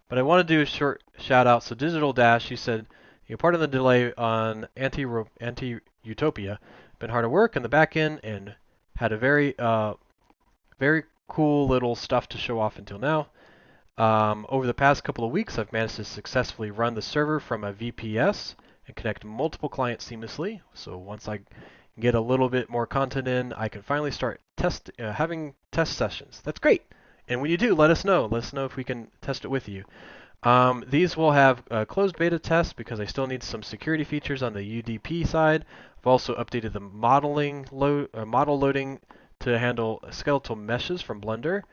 But I want to do a short shout out. So Digital Dash, you said, you're part of the delay on Anti-Utopia. Been hard at work in the back end and had a very cool little stuff to show off until now. Over the past couple of weeks, I've managed to successfully run the server from a VPS and connect multiple clients seamlessly. So once I get a little bit more content in, I can finally start having test sessions. That's great. And when you do, let us know. Let us know if we can test it with you. These will have closed beta tests because I still need some security features on the UDP side. I've also updated the model loading to handle skeletal meshes from Blender,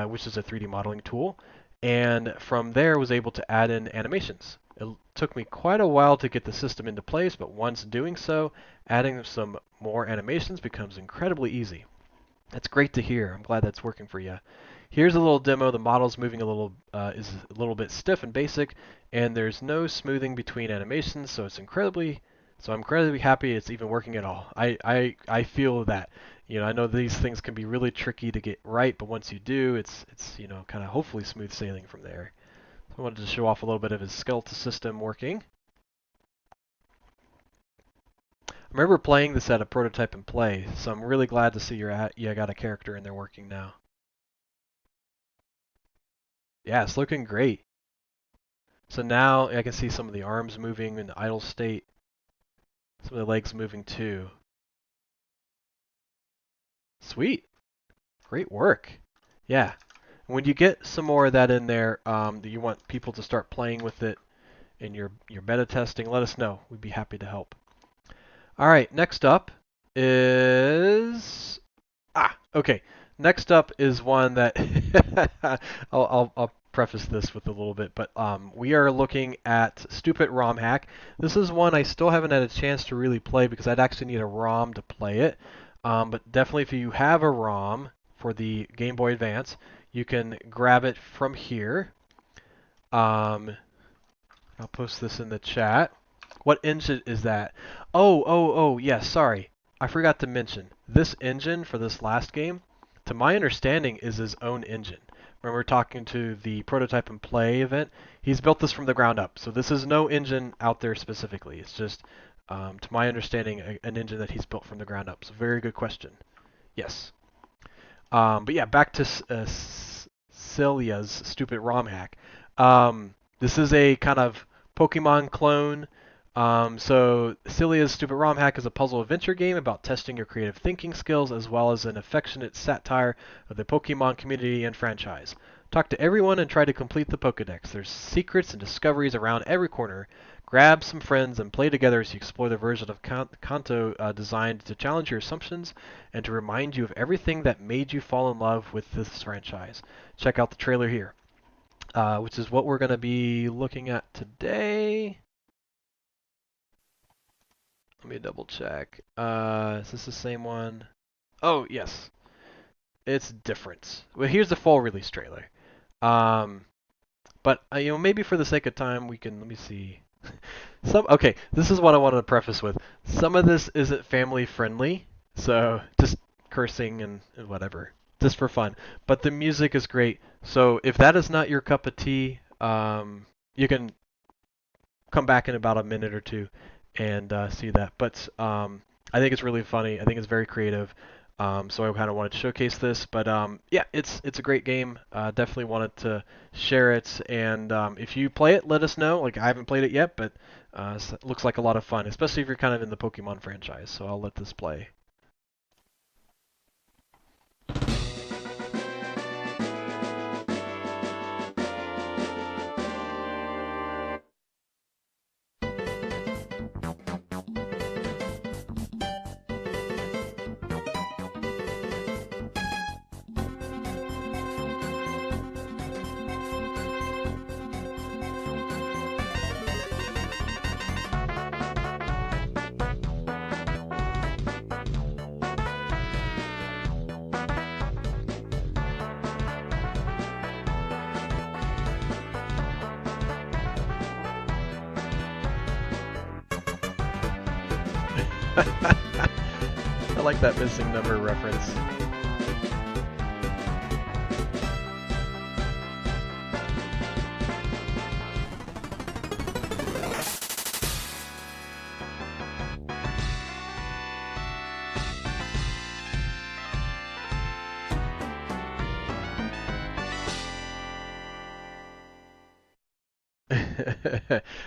which is a 3D modeling tool. And from there, was able to add in animations. It took me quite a while to get the system into place, but once doing so, adding some more animations becomes incredibly easy. That's great to hear. I'm glad that's working for you. Here's a little demo. The model's moving is a little bit stiff and basic, and there's no smoothing between animations, so I'm incredibly happy it's even working at all. I feel that. I know these things can be really tricky to get right, but once you do, it's kind of hopefully smooth sailing from there. So I wanted to show off a little bit of his skeletal system working. I remember playing this at a prototype and play, so I'm really glad to see you got a character in there working now. Yeah, it's looking great. So now I can see some of the arms moving in the idle state, some of the legs moving too. Sweet, great work. Yeah, when you get some more of that in there, that you want people to start playing with it in your beta testing, let us know. We'd be happy to help. All right, next up is okay. Next up is one that I'll preface this with a little bit, but we are looking at Stupid ROM Hack. This is one I still haven't had a chance to really play because I'd actually need a ROM to play it. But definitely, if you have a ROM for the Game Boy Advance, you can grab it from here. I'll post this in the chat. What engine is that? Oh, yes, sorry. I forgot to mention. This engine for this last game, to my understanding, is his own engine. Remember talking to the Prototype and Play event? He's built this from the ground up. So this is no engine out there specifically. It's just, to my understanding, an engine that he's built from the ground up. So very good question. Yes. But yeah, back to Celia's stupid ROM hack. This is a kind of Pokemon clone. So Celia's Stupid ROM Hack is a puzzle adventure game about testing your creative thinking skills as well as an affectionate satire of the Pokemon community and franchise. Talk to everyone and try to complete the Pokedex. There's secrets and discoveries around every corner. Grab some friends and play together as you explore the version of Kanto designed to challenge your assumptions and to remind you of everything that made you fall in love with this franchise. Check out the trailer here, which is what we're going to be looking at today. Let me double check. Is this the same one? Oh, yes. It's different. Well, here's the full release trailer. But maybe for the sake of time, we can. Let me see. Okay, this is what I wanted to preface with. Some of this isn't family friendly, so just cursing and whatever, just for fun. But the music is great. So if that is not your cup of tea, you can come back in about a minute or two and see that. But I think it's really funny. I think it's very creative. So I kind of wanted to showcase this. But yeah, it's a great game. Definitely wanted to share it. And if you play it, let us know. Like I haven't played it yet, but it looks like a lot of fun, especially if you're kind of in the Pokemon franchise. So I'll let this play. I like that missing number reference.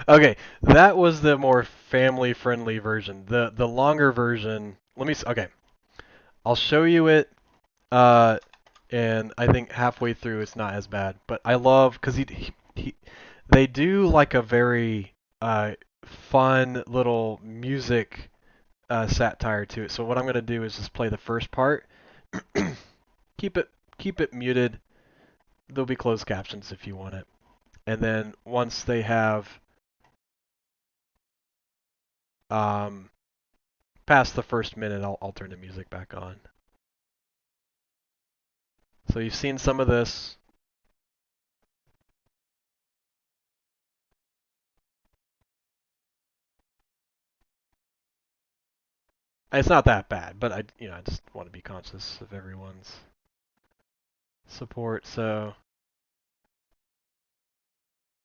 Okay, that was the more family-friendly version. The longer version. Okay, I'll show you it. And I think halfway through it's not as bad. But I love because they do like a very fun little music satire to it. So what I'm gonna do is just play the first part. keep it muted. There'll be closed captions if you want it. And then once they have past the first minute, I'll turn the music back on. So you've seen some of this. It's not that bad, but I just want to be conscious of everyone's support. So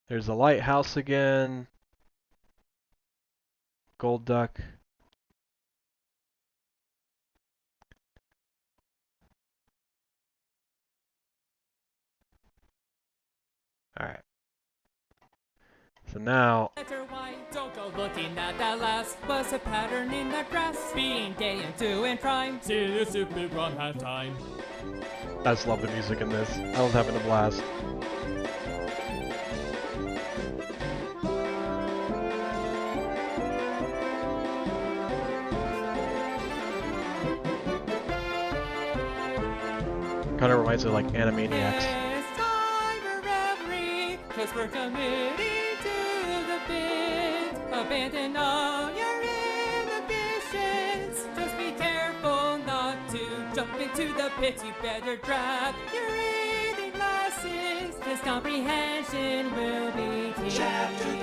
there's the lighthouse again. Gold duck. Alright. So now... Don't go looking at that last. Was a pattern in that grass. Being gay and doing crime. Serious stupid run had time. I just love the music in this. I was having a blast. Kind of reminds me of like Animaniacs. It's time for reverie, 'cause we're committing to the bit. Abandon all your inhibitions. Just be careful not to jump into the pit. You better grab your reading glasses, 'cause comprehension will be key. Chapter 3.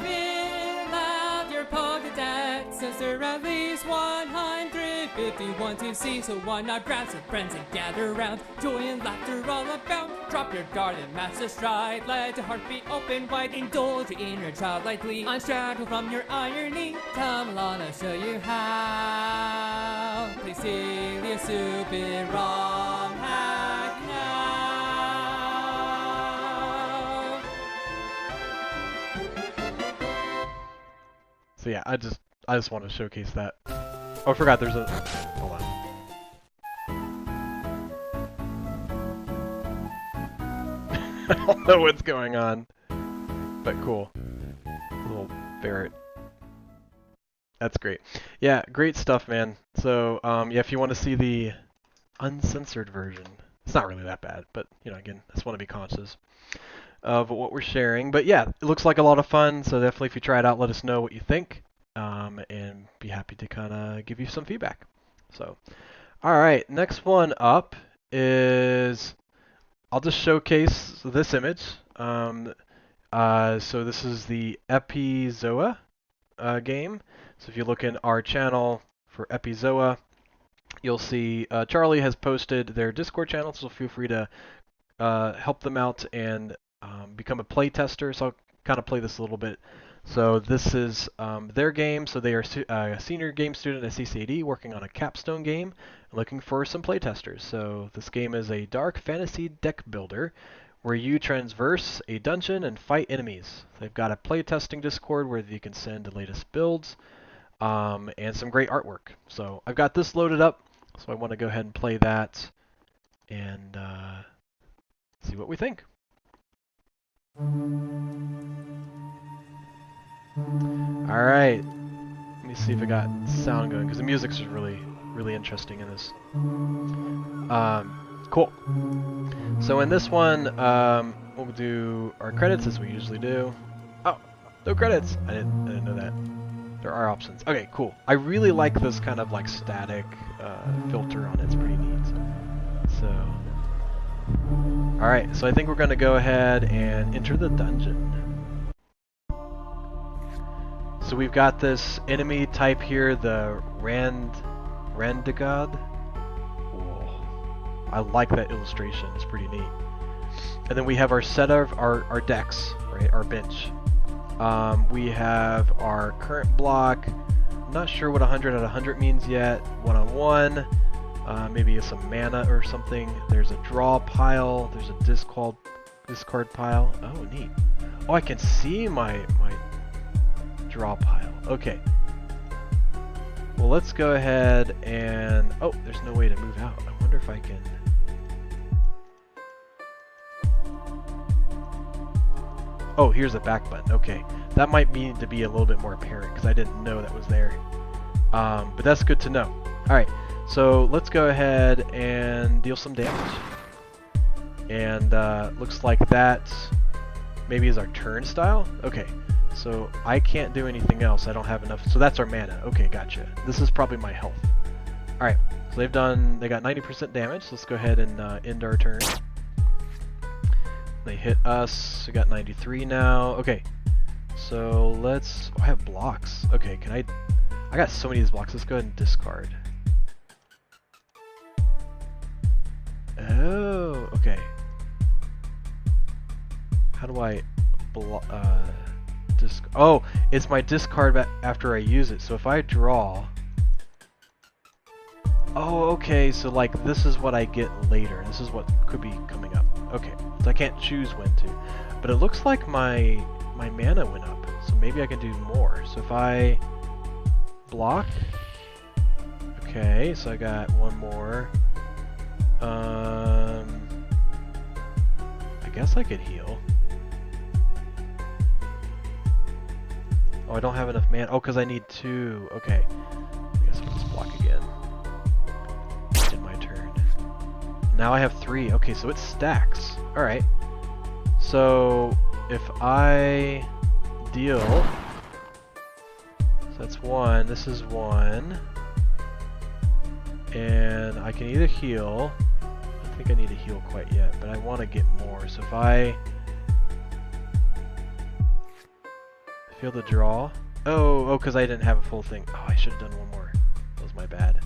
Fill out your Pokédex, since there are at least 151 to see. So why not grab some friends and gather around? Joy and laughter all about. Drop your guard and match the stride. Let your heart be open wide. Indulge your inner childlike glee. Unstraddle from your irony. Come along, I'll show you how. Play silly a stupid ROM hack now. So yeah, I just want to showcase that. Oh, I forgot there's a... Hold on. I don't know what's going on. But cool. Little ferret. That's great. Yeah, great stuff, man. So, yeah, if you want to see the uncensored version, it's not really that bad, but, you know, again, I just want to be conscious of what we're sharing. But yeah, it looks like a lot of fun, so definitely if you try it out, let us know what you think, and be happy to kind of give you some feedback. So, all right, next one up is, I'll just showcase this image. So this is the Epizoa game. So if you look in our channel for Epizoa, you'll see Charlie has posted their Discord channel, so feel free to help them out and become a play tester. So I'll kind of play this a little bit. So this is their game. So they are a senior game student at CCAD working on a capstone game, looking for some play testers. So this game is a dark fantasy deck builder where you traverse a dungeon and fight enemies. They've got a play testing Discord where you can send the latest builds and some great artwork. So I've got this loaded up, so I want to go ahead and play that and see what we think. All right, let me see if I got sound going, because the music's just really interesting in this. Cool. So in this one, we'll do our credits as we usually do. Oh, no credits. I didn't know that. There are options. Okay, cool. I really like this kind of like static filter on it. It's pretty neat. So, all right. So I think we're going to go ahead and enter the dungeon. So we've got this enemy type here, the Randigod. I like that illustration. It's pretty neat. And then we have our set of our decks, right? Our bench. We have our current block. I'm not sure what 100 out of 100 means yet. 1-on-1. Maybe some mana or something. There's a draw pile. There's a discard pile. Oh, neat. Oh, I can see my draw pile. Okay. Well, let's go ahead and... Oh, there's no way to move out. I wonder if I can... Oh, here's a back button. Okay. That might need to be a little bit more apparent because I didn't know that was there. But that's good to know. Alright, so let's go ahead and deal some damage. And looks like that maybe is our turnstile. Okay. So I can't do anything else. I don't have enough. So that's our mana. Okay, gotcha. This is probably my health. All right. So they got 90% damage. So let's go ahead and end our turn. They hit us. We got 93 now. Okay. So let's. Oh, I have blocks. Okay. Can I got so many of these blocks. Let's go ahead and discard. Oh. Okay. How do I oh, it's my discard after I use it. So if I draw... Oh, okay, so like this is what I get later. This is what could be coming up. Okay, so I can't choose when to. But it looks like my mana went up, so maybe I can do more. So if I block, okay, so I got one more. I guess I could heal. Oh, I don't have enough mana. Oh, because I need 2. Okay, I guess I'll just block again. In my turn. Now I have 3. Okay, so it stacks. All right. So if I deal, so that's 1, this is 1, and I can either heal, I don't think I need to heal quite yet, but I want to get more, so if I feel the draw, oh, because I didn't have a full thing, oh, I should have done one more, that was my bad.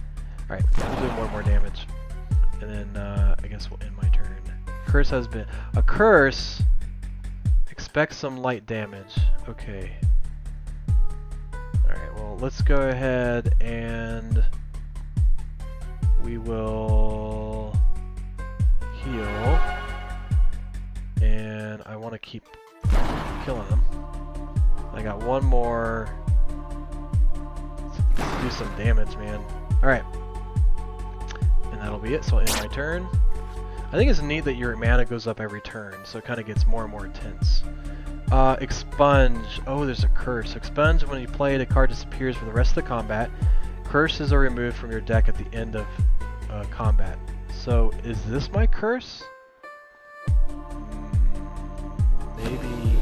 Alright, we'll do more damage, and then I guess we'll end my turn. Curse has been, a curse. Expect some light damage. Okay. Alright, well, let's go ahead and we will heal. And I want to keep killing them. I got one more. Let's do some damage, man. Alright. And that'll be it, so I'll end my turn. I think it's neat that your mana goes up every turn, so it kind of gets more and more intense. Expunge. Oh, there's a curse. Expunge, when you play it, a card disappears for the rest of the combat. Curses are removed from your deck at the end of combat. So, is this my curse? Maybe.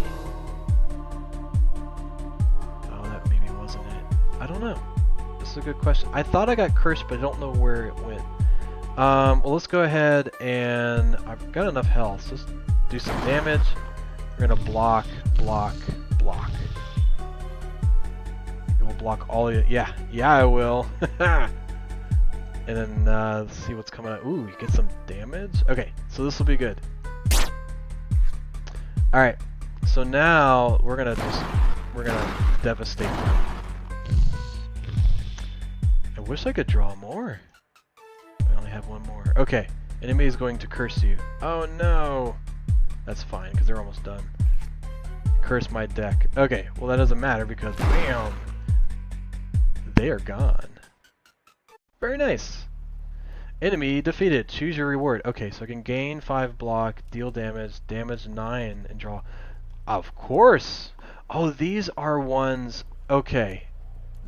Oh, that maybe wasn't it. I don't know. This is a good question. I thought I got cursed, but I don't know where it went. Well, let's go ahead and I've got enough health, so let's do some damage. We're gonna block, block, block. It will block all of you. Yeah, I will. And then let's see what's coming out. Ooh, you get some damage. Okay, so this will be good. All right, so now we're gonna devastate them. I wish I could draw more. Have one more. Okay, enemy is going to curse you. Oh no! That's fine, because they're almost done. Curse my deck. Okay, well that doesn't matter because bam! They are gone. Very nice! Enemy defeated. Choose your reward. Okay, so I can gain 5 block, deal damage, damage 9, and draw. Of course! Oh, these are ones... Okay.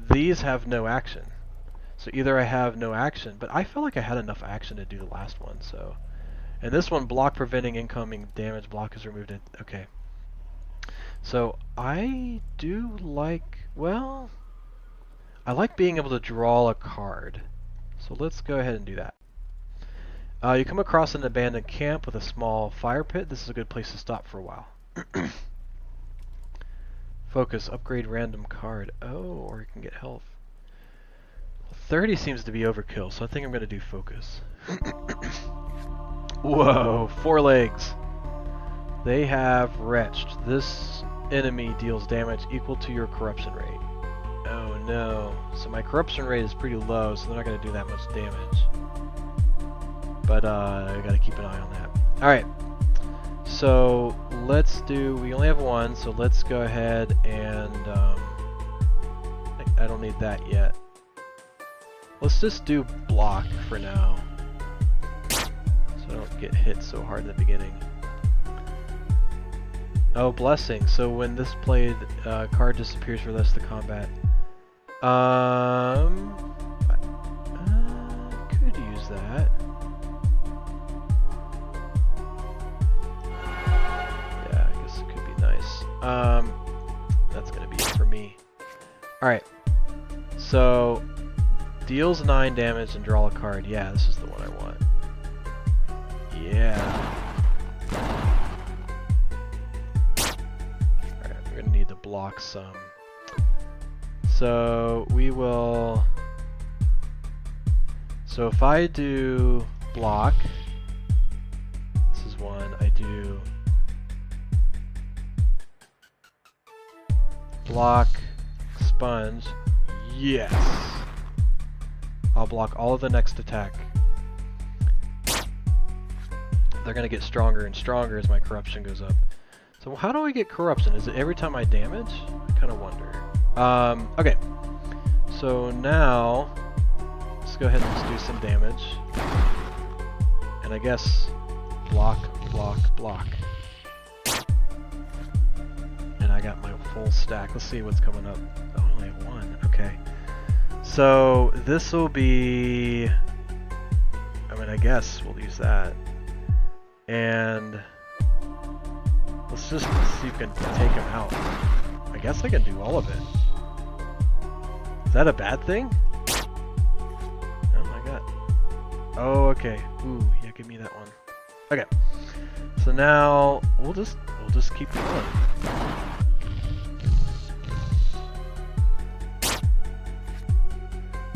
These have no action. So either I have no action, but I felt like I had enough action to do the last one, so... And this one, block preventing incoming damage, block is removed. Okay. So, I do like... Well... I like being able to draw a card. So let's go ahead and do that. You come across an abandoned camp with a small fire pit. This is a good place to stop for a while. Focus, upgrade random card. Oh, or you can get health. 30 seems to be overkill, so I think I'm going to do focus. Whoa, 4 legs. They have wretched. This enemy deals damage equal to your corruption rate. Oh no. So my corruption rate is pretty low, so they're not going to do that much damage. But I got to keep an eye on that. Alright. So let's do, we only have 1, so let's go ahead and, I don't need that yet. Let's just do block for now, so I don't get hit so hard in the beginning. Oh, blessing. So when this played, card disappears for the rest of the combat. I could use that. Yeah, I guess it could be nice. That's gonna be it for me. All right. So. Deals 9 damage and draw a card. Yeah, this is the one I want. Yeah. Alright, we're gonna need to block some. So we will... So if I do block, this is one, I do block, sponge, yes! I'll block all of the next attack. they're going to get stronger and stronger as my corruption goes up. So how do I get corruption? Is it every time I damage? I kind of wonder. Okay. So now, let's go ahead and just do some damage. And I guess block, block, block. And I got my full stack. Let's see what's coming up. Oh, I only have one. Okay. So this will be, I mean, I guess we'll use that. And let's just see if we can take him out. I guess I can do all of it. Is that a bad thing? Oh my god. Oh, okay. Ooh, yeah, give me that one. Okay. So now we'll just keep going.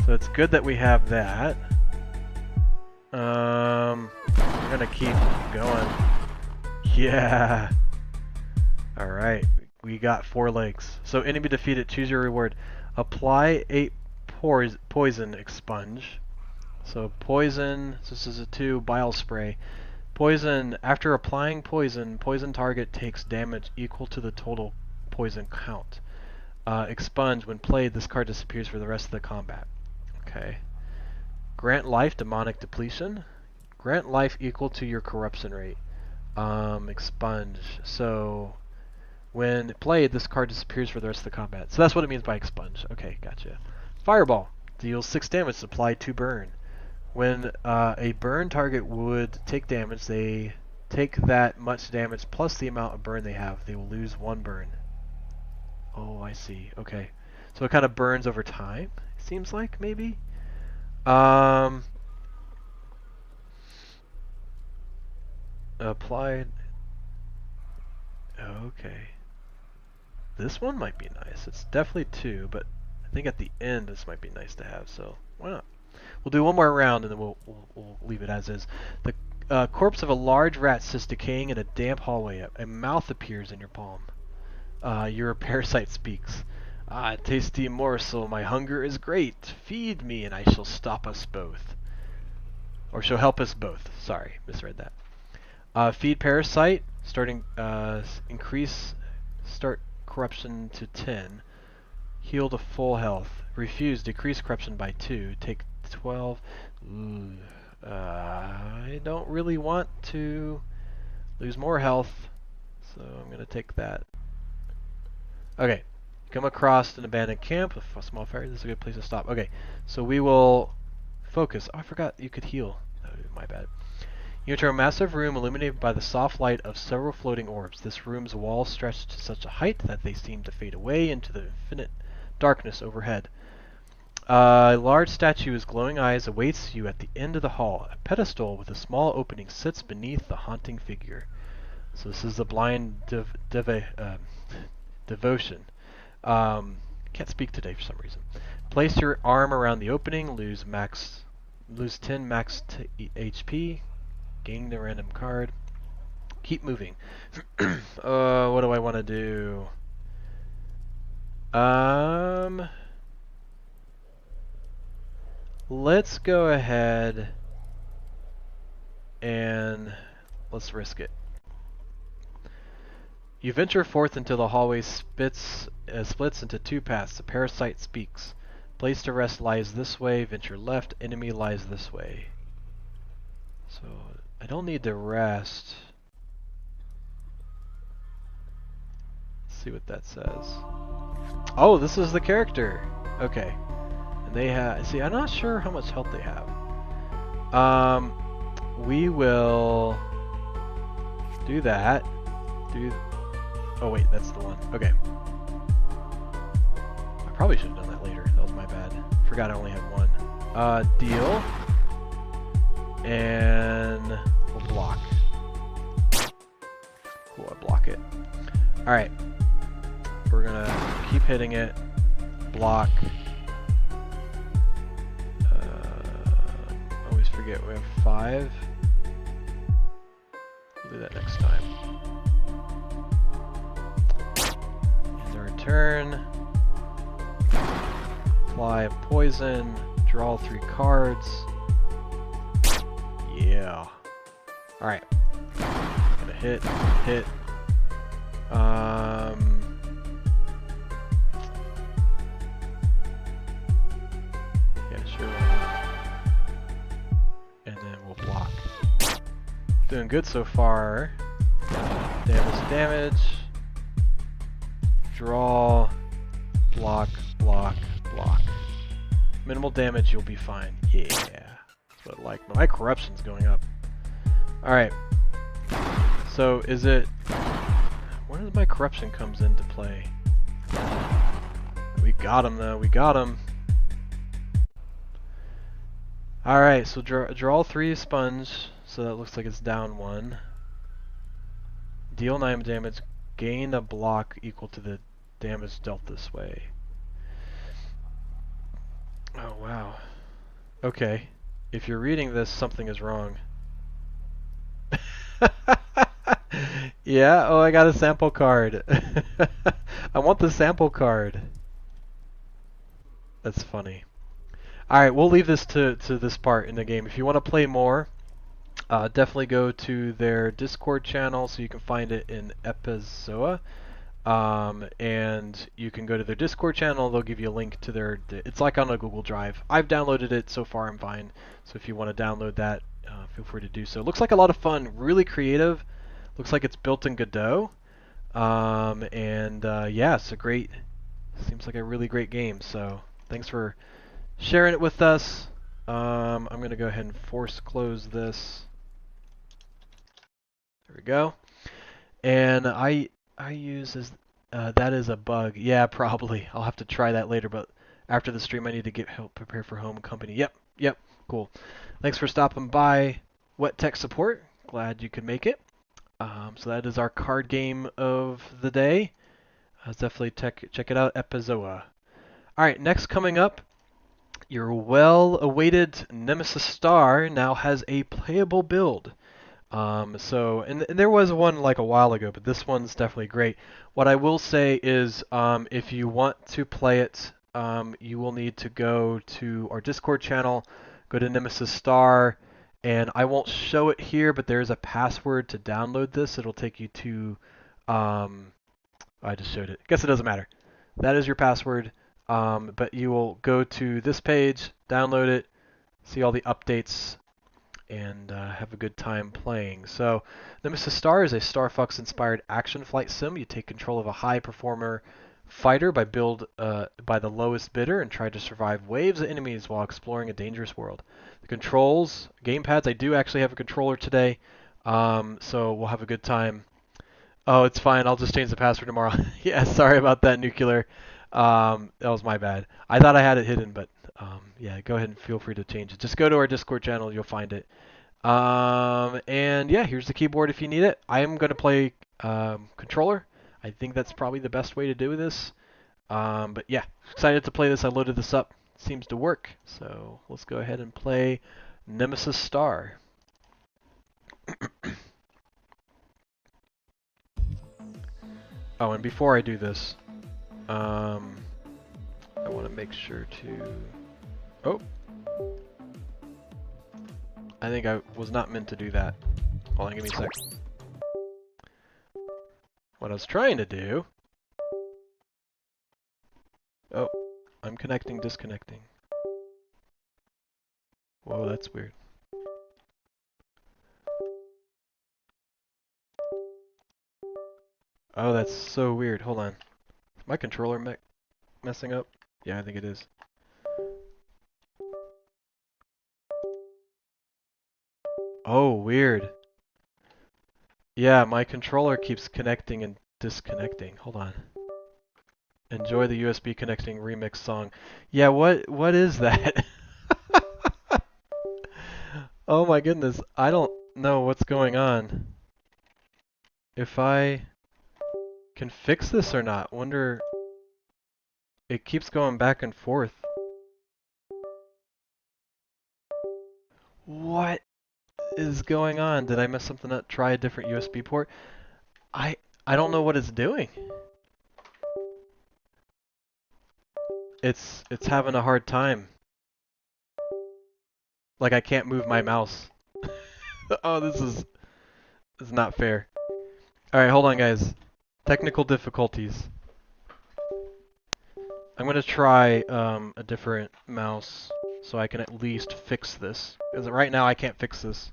So it's good that we have that. We're gonna keep going. Yeah. All right. We got 4 legs. So enemy defeated. Choose your reward. Apply 8 poison expunge. So poison. This is a 2 bile spray. Poison. After applying poison, poison target takes damage equal to the total poison count. Expunge. When played, this card disappears for the rest of the combat. Okay. Grant life. Demonic depletion. Grant life equal to your corruption rate. Expunge. So when played, this card disappears for the rest of the combat. So that's what it means by expunge. Okay, gotcha. Fireball. Deals 6 damage. Apply 2 burn. When a burn target would take damage, they take that much damage plus the amount of burn they have. They will lose 1 burn. Oh, I see. Okay. So it kind of burns over time, it seems like, maybe? Applied. Okay. This one might be nice. It's definitely 2, but I think at the end this might be nice to have, so why not? We'll do one more round and then we'll leave it as is. The corpse of a large rat sits decaying in a damp hallway. A mouth appears in your palm. Your parasite speaks. Ah, tasty morsel, my hunger is great. Feed me and I shall stop us both. Or shall help us both. Sorry, misread that. Feed parasite, starting start corruption to 10. Heal to full health. Refuse, decrease corruption by 2. Take 12. I don't really want to lose more health, so I'm going to take that. Okay. Come across an abandoned camp with a small fire. This is a good place to stop. Okay, so we will focus. Oh, I forgot you could heal. Oh, my bad. You enter a massive room illuminated by the soft light of several floating orbs. This room's walls stretch to such a height that they seem to fade away into the infinite darkness overhead. A large statue with glowing eyes awaits you at the end of the hall. A pedestal with a small opening sits beneath the haunting figure. So this is the blind devotion. Can't speak today for some reason. Place your arm around the opening. Lose 10 max HP. Gain the random card. Keep moving. What do I want to do? Let's go ahead and let's risk it. You venture forth until the hallway splits into 2 paths. The parasite speaks. Place to rest lies this way. Venture left. Enemy lies this way. So I don't need to rest. Let's see what that says. Oh, this is the character. Okay. And they have. See, I'm not sure how much health they have. We will do that. Oh wait, that's the one. Okay. I probably should have done that later. That was my bad. Forgot I only had one. Deal. And we'll block. Cool, I block it. Alright. We're gonna keep hitting it. Block. Always forget we have 5. We'll do that next time. Turn, apply a poison, draw 3 cards. Yeah. Alright. hit, hit. Yeah, sure. And then we'll block. Doing good so far. Damage. Draw. Block, block, block. Minimal damage, you'll be fine. Yeah. That's what I like. My corruption's going up. Alright. So, is it... Where does my corruption comes into play? We got him, though. We got him. Alright, so draw 3 sponge. So that looks like it's down 1. Deal 9 damage. Gain a block equal to the damage dealt this way. Oh, wow. Okay. If you're reading this, something is wrong. Yeah, oh, I got a sample card. I want the sample card. That's funny. Alright, we'll leave this to this part in the game. If you want to play more, definitely go to their Discord channel, so you can find it in Epizoa. And you can go to their Discord channel, they'll give you a link to their... It's like on a Google Drive. I've downloaded it, so far I'm fine. So if you want to download that, feel free to do so. Looks like a lot of fun, really creative. Looks like it's built in Godot. Yeah, it's a great... Seems like a really great game, so thanks for sharing it with us. I'm going to go ahead and force close this. There we go. And I use as that is a bug. Yeah, probably. I'll have to try that later, but after the stream I need to get help prepare for home company. Yep, cool. Thanks for stopping by Wet Tech Support. Glad you could make it. So that is our card game of the day. Definitely check it out, Epizoa. Alright, next coming up, your well-awaited Nemesis Star now has a playable build. And there was one like a while ago, but this one's definitely great. What I will say is, if you want to play it, you will need to go to our Discord channel, go to Nemesis Star, and I won't show it here, but there's a password to download this. It'll take you to, I just showed it. Guess it doesn't matter. That is your password, but you will go to this page, download it, see all the updates, and have a good time playing. So, Nemesis Star is a Star Fox-inspired action flight sim. You take control of a high-performer fighter by the lowest bidder and try to survive waves of enemies while exploring a dangerous world. The controls, gamepads, I do actually have a controller today, so we'll have a good time. Oh, it's fine. I'll just change the password tomorrow. Yeah, sorry about that, Nuclear. That was my bad. I thought I had it hidden, but yeah, go ahead and feel free to change it. Just go to our Discord channel. You'll find it. And yeah, here's the keyboard if you need it. I am going to play controller. I think that's probably the best way to do this. But yeah, excited to play this. I loaded this up. Seems to work. So let's go ahead and play Nemesis Star. Oh, and before I do this, I want to make sure to... Oh! I think I was not meant to do that. Hold on, give me a sec. What I was trying to do... Oh, I'm connecting, disconnecting. Whoa, that's weird. Oh, that's so weird. Hold on. Is my controller messing up? Yeah, I think it is. Oh, weird. Yeah, my controller keeps connecting and disconnecting. Hold on. Enjoy the USB connecting remix song. Yeah, what is that? Oh my goodness, I don't know what's going on. If I can fix this or not, wonder... It keeps going back and forth. What is going on? Did I mess something up? Try a different USB port? I don't know what it's doing. It's having a hard time. Like I can't move my mouse. Oh, this is not fair. Alright, hold on guys. Technical difficulties. I'm gonna try a different mouse so I can at least fix this. Because right now I can't fix this.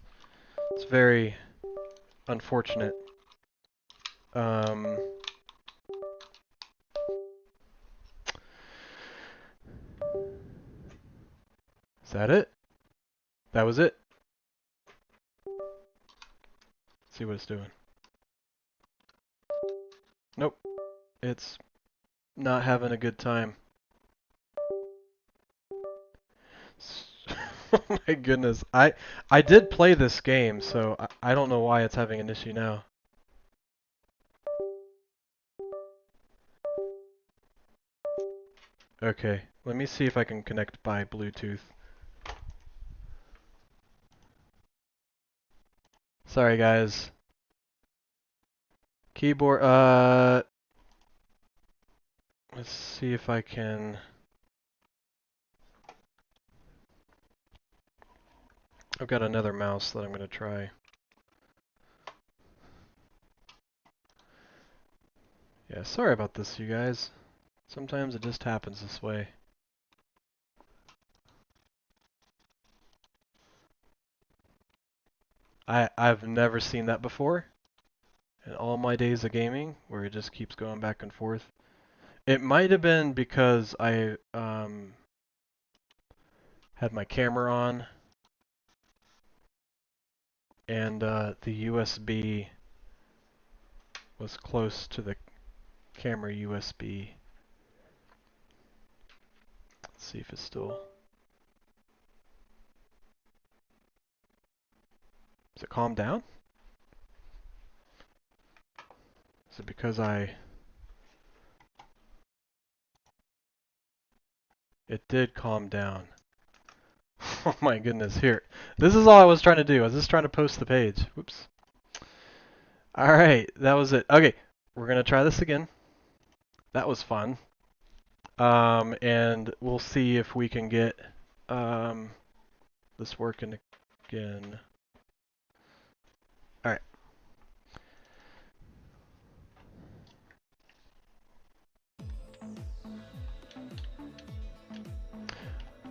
It's very unfortunate. Um, is that it? That was it? Let's see what it's doing. Nope. It's not having a good time. Oh my goodness. I did play this game, so I don't know why it's having an issue now. Okay, let me see if I can connect by Bluetooth. Sorry guys. Keyboard, let's see if I can... I've got another mouse that I'm going to try. Yeah, sorry about this, you guys. Sometimes it just happens this way. I've never seen that before in all my days of gaming, where it just keeps going back and forth. It might have been because I had my camera on and the USB was close to the camera USB. Let's see if it's still... Is it calmed down? Is it because It did calm down. Oh my goodness, here. This is all I was trying to do. I was just trying to post the page. Whoops. Alright, that was it. Okay, we're going to try this again. That was fun. And we'll see if we can get this working again. Alright.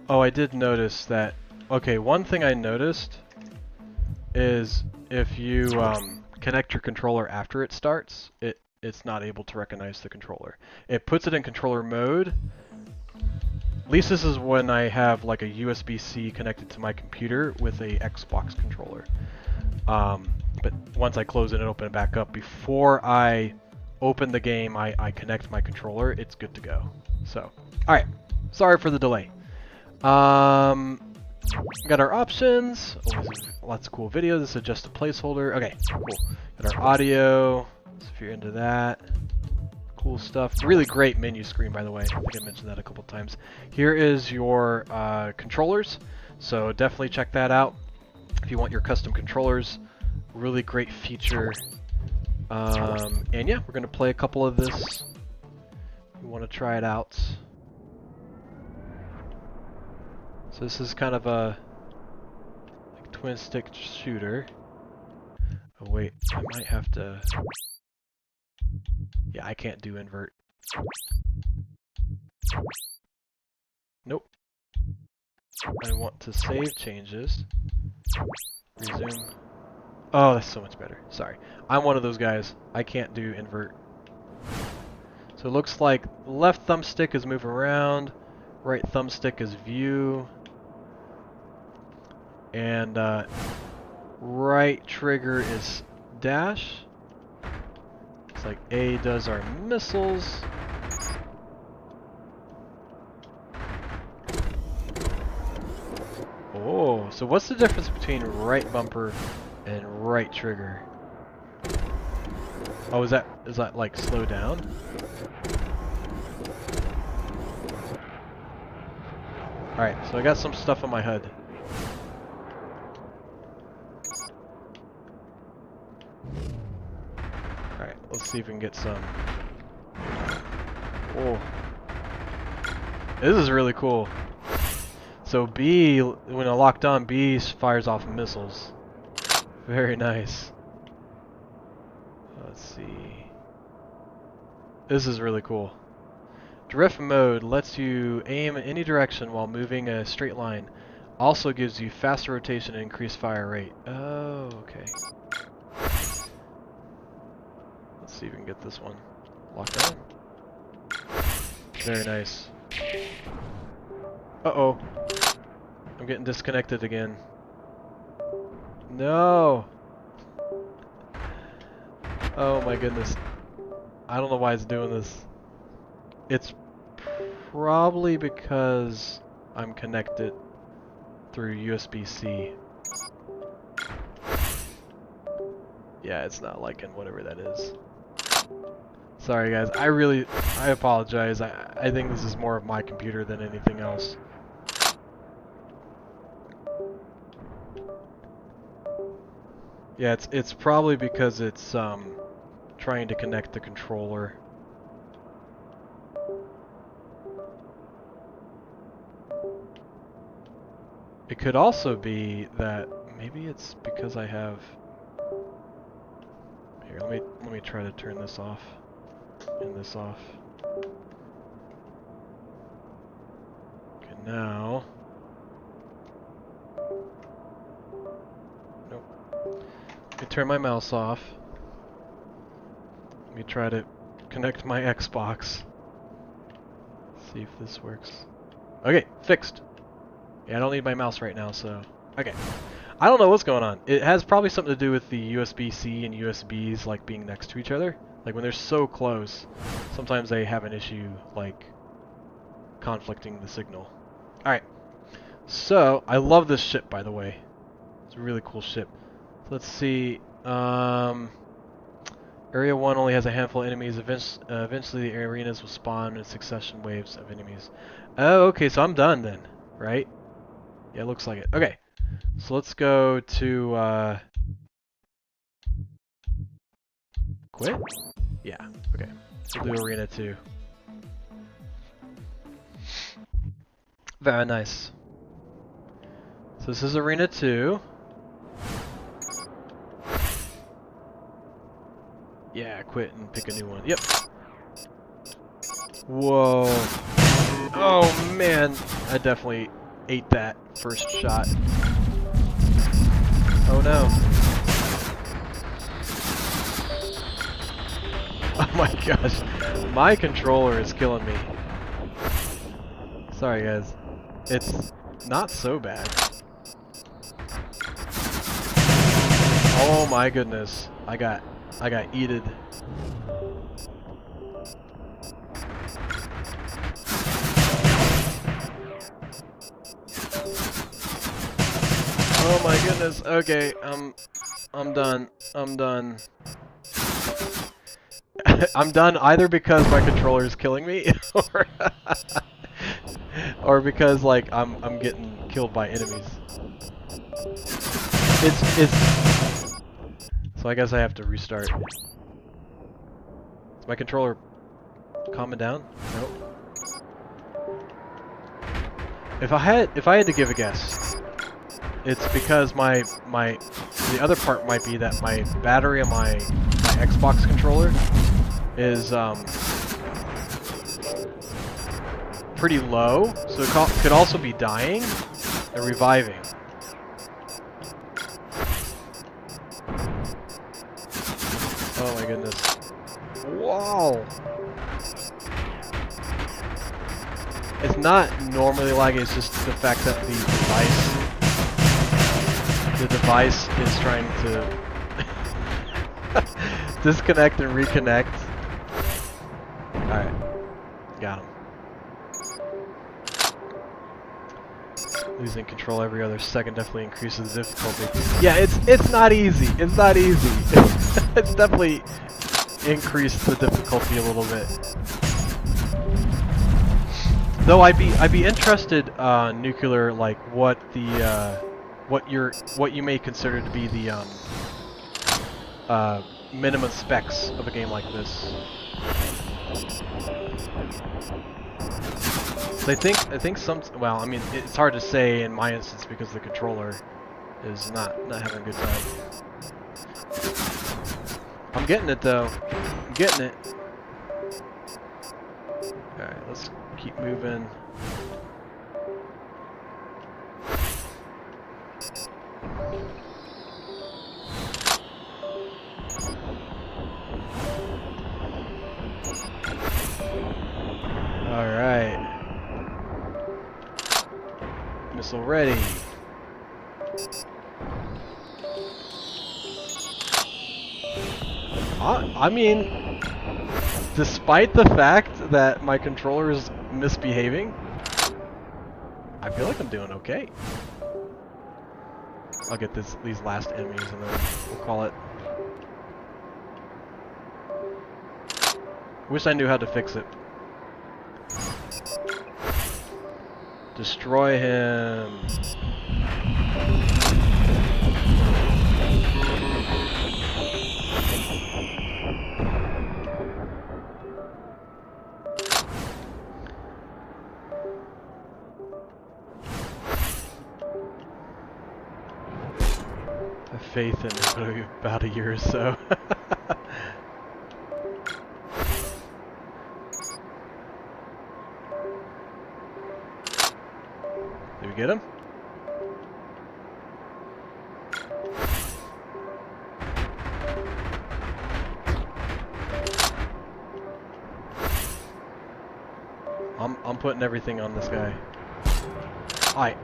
Oh, I did notice that. Okay, one thing I noticed is if you connect your controller after it starts, it's not able to recognize the controller. It puts it in controller mode. At least this is when I have like a USB-C connected to my computer with a Xbox controller. But once I close it and open it back up, before I open the game, I connect my controller, it's good to go. So, alright, sorry for the delay. Got our options. Oh, lots of cool videos. This is just a placeholder. Okay, cool. Got our audio. So if you're into that, cool stuff. Really great menu screen, by the way. I think I mentioned that a couple times. Here is your controllers. So definitely check that out if you want your custom controllers. Really great feature. And yeah, we're gonna play a couple of this. You want to try it out. So this is kind of a like, twin stick shooter. Oh wait, I might have to... Yeah, I can't do invert. Nope. I want to save changes. Resume. Oh, that's so much better. Sorry. I'm one of those guys. I can't do invert. So it looks like left thumbstick is move around, right thumbstick is view, and right trigger is dash. It's like A does our missiles. Oh, so what's the difference between right bumper and right trigger? Oh, is that like slow down? Alright, so I got some stuff on my HUD. Alright, let's see if we can get some. Oh. This is really cool. So B, when I locked on, B fires off missiles. Very nice. Let's see. This is really cool. Drift mode lets you aim in any direction while moving a straight line. Also gives you faster rotation and increased fire rate. Oh, okay. Let's see if we can get this one locked down. Very nice. Uh-oh. I'm getting disconnected again. No! Oh my goodness. I don't know why it's doing this. It's probably because I'm connected through USB-C. Yeah, it's not liking whatever that is. Sorry guys, I apologize. I think this is more of my computer than anything else. Yeah, it's probably because it's trying to connect the controller. It could also be that maybe it's because I have. Here, let me try to turn this off and this off. Okay, now. Nope. Let me turn my mouse off. Let me try to connect my Xbox. See if this works. Okay, fixed. Yeah, I don't need my mouse right now, so... Okay. I don't know what's going on. It has probably something to do with the USB-C and USBs, like, being next to each other. Like, when they're so close, sometimes they have an issue, like, conflicting the signal. Alright. So, I love this ship, by the way. It's a really cool ship. Let's see. Area 1 only has a handful of enemies. Eventually, the arenas will spawn in succession waves of enemies. Oh, okay, so I'm done then, right? Yeah, it looks like it. Okay, so let's go to, quit? Yeah, okay. We'll do Arena 2. Very nice. So this is Arena 2. Yeah, quit and pick a new one. Yep. Whoa. Oh man, I definitely ate that first shot. Oh no. Oh my gosh. My controller is killing me. Sorry guys. It's not so bad. Oh my goodness. I got eated. Oh my goodness. Okay, I'm done. I'm done. I'm done either because my controller is killing me or because like I'm getting killed by enemies. It's so I guess I have to restart. Is my controller calming down? Nope. If I had to give a guess, it's because the other part might be that my battery on my Xbox controller is pretty low, so it could also be dying and reviving. Oh my goodness. Wow! It's not normally laggy, it's just the fact that the device is trying to disconnect and reconnect. Alright. Got him. Losing control every other second definitely increases the difficulty. Yeah, it's not easy. It's not easy. It's definitely increased the difficulty a little bit. Though I'd be interested, Nuclear, like what you may consider to be the minimum specs of a game like this. So I think some, well, I mean, it's hard to say in my instance because the controller is not having a good time. I'm getting it though. I'm getting it. Alright, let's keep moving. Alright. Missile ready. I mean, despite the fact that my controller is misbehaving, I feel like I'm doing okay. I'll get these last enemies and then we'll call it. Wish I knew how to fix it. Destroy him. I have faith in about a year or so. Did we get him? I'm putting everything on this guy. Alright.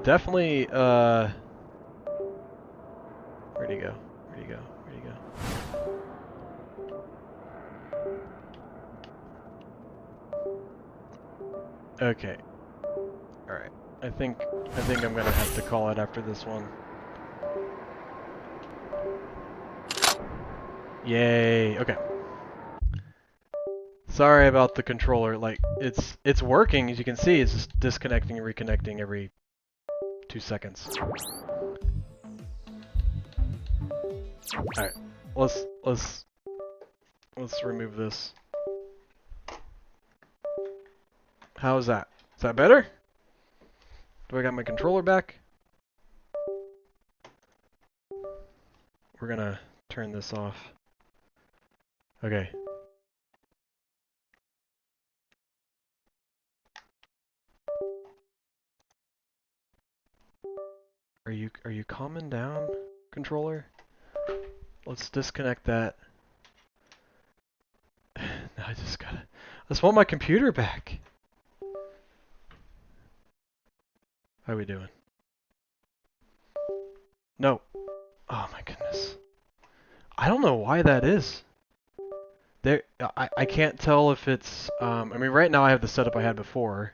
Definitely, where'd he go? Where'd he go? Where'd he go? Okay. Alright. I think I'm gonna have to call it after this one. Yay. Okay. Sorry about the controller. Like, it's working, as you can see. It's just disconnecting and reconnecting every 2 seconds. Alright. Let's remove this. How is that? Is that better? Do I got my controller back? We're gonna turn this off. Okay. Are you calming down, controller? Let's disconnect that. Now I just want my computer back. How are we doing? No. Oh my goodness. I don't know why that is. I can't tell if it's I mean right now I have the setup I had before.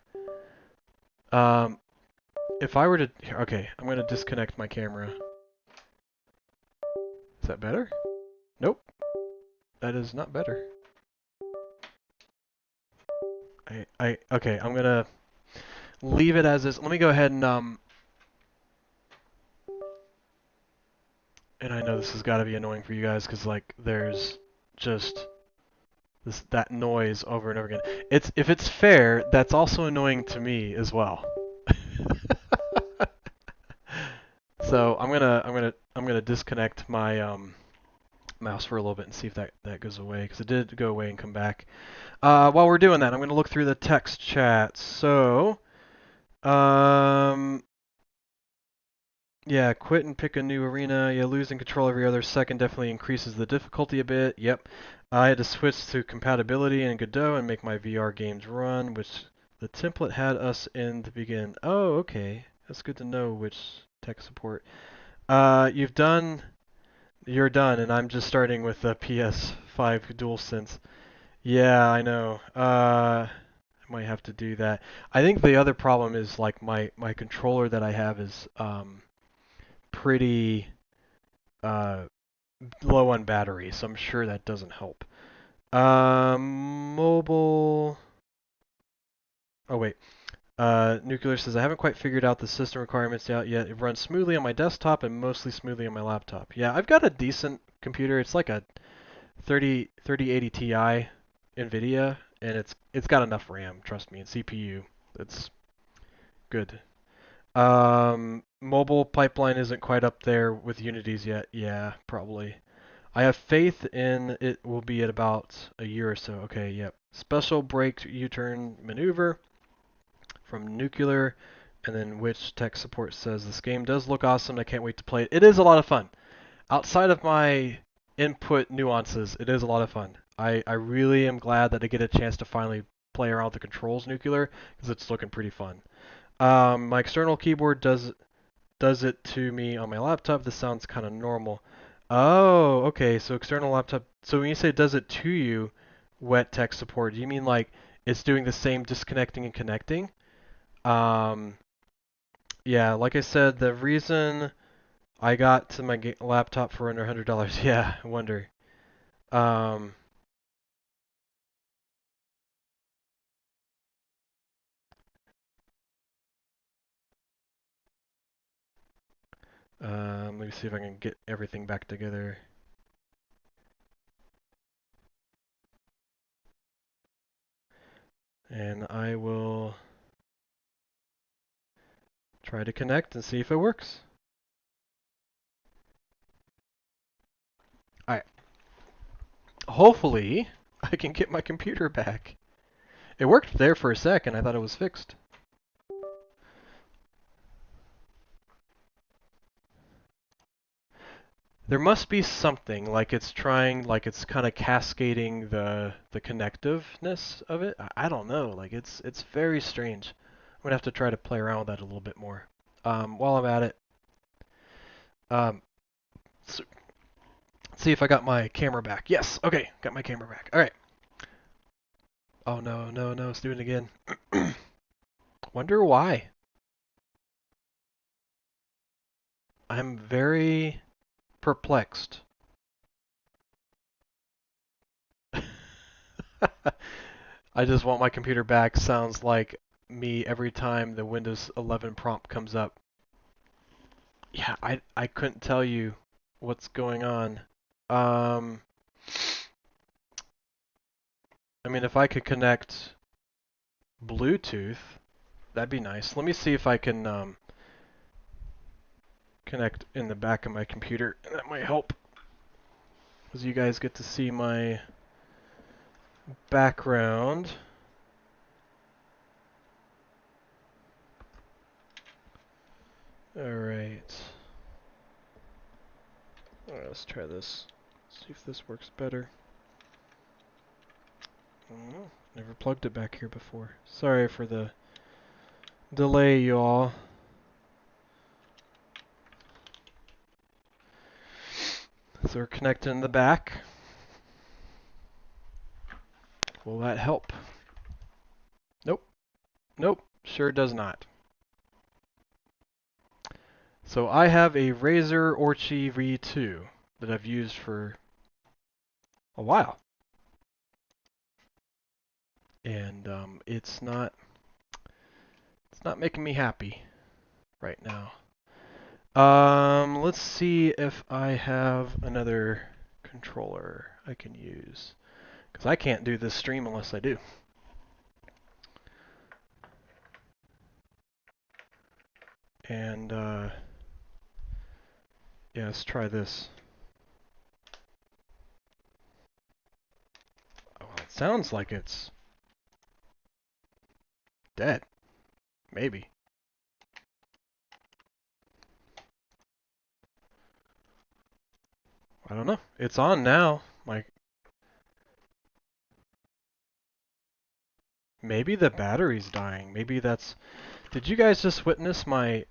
If I were to okay, I'm gonna disconnect my camera. Is that better? Nope. That is not better. Okay, I'm gonna leave it as is. Let me go ahead and I know this has got to be annoying for you guys because like there's just that noise over and over again. If it's fair, that's also annoying to me as well. So I'm gonna disconnect my mouse for a little bit and see if that goes away because it did go away and come back. While we're doing that, I'm gonna look through the text chat. So yeah, quit and pick a new arena. Yeah, losing control every other second definitely increases the difficulty a bit. Yep. I had to switch to compatibility in Godot and make my VR games run, which the template had us in to begin. Oh, okay. That's good to know which tech support. You're done, and I'm just starting with the PS5 DualSense. Yeah, I know. I might have to do that. I think the other problem is like my controller that I have is pretty low on battery, so I'm sure that doesn't help. Mobile. Oh wait. Nuclear says I haven't quite figured out the system requirements out yet. It runs smoothly on my desktop and mostly smoothly on my laptop. Yeah, I've got a decent computer. It's like a 3080 Ti NVIDIA, and it's got enough RAM. Trust me, and CPU. It's good. Mobile pipeline isn't quite up there with Unity's yet. Yeah, probably. I have faith in it will be at about a year or so. Okay, yep. Special brake U-turn maneuver from Nuclear, and then which tech support says this game does look awesome. I can't wait to play it. It is a lot of fun. Outside of my input nuances, it is a lot of fun. I really am glad that I get a chance to finally play around with the controls Nuclear because it's looking pretty fun. My external keyboard does it to me on my laptop. This sounds kind of normal. Oh, okay. So external laptop. So when you say does it to you, wet tech support, do you mean like it's doing the same disconnecting and connecting? Um, yeah, like I said, the reason I got to my laptop for under $100, yeah, I wonder. Um, let me see if I can get everything back together. And I will try to connect and see if it works. Alright. Hopefully, I can get my computer back. It worked there for a second. I thought it was fixed. There must be something, like it's trying, like it's kind of cascading the connectiveness of it. I don't know. Like it's very strange. I'm gonna have to try to play around with that a little bit more. While I'm at it, um, so, let's see if I got my camera back. Yes. Okay, got my camera back. All right. Oh no, no, no! It's doing it again. Wonder why. I'm very perplexed. I just want my computer back sounds like me every time the Windows 11 prompt comes up. Yeah, I couldn't tell you what's going on. Um, I mean, if I could connect Bluetooth, that'd be nice. Let me see if I can connect in the back of my computer. That might help, because you guys get to see my background. All right. All right, let's try this. See if this works better. Oh, never plugged it back here before. Sorry for the delay, y'all. So we're connected in the back. Will that help? Nope. Nope. Sure does not. So I have a Razer Orchi V2 that I've used for a while. And it's not making me happy right now. Let's see if I have another controller I can use. Because I can't do this stream unless I do. And, yeah, let's try this. Oh, it sounds like it's dead. Maybe. I don't know. It's on now. Maybe the battery's dying. Maybe that's... Did you guys just witness my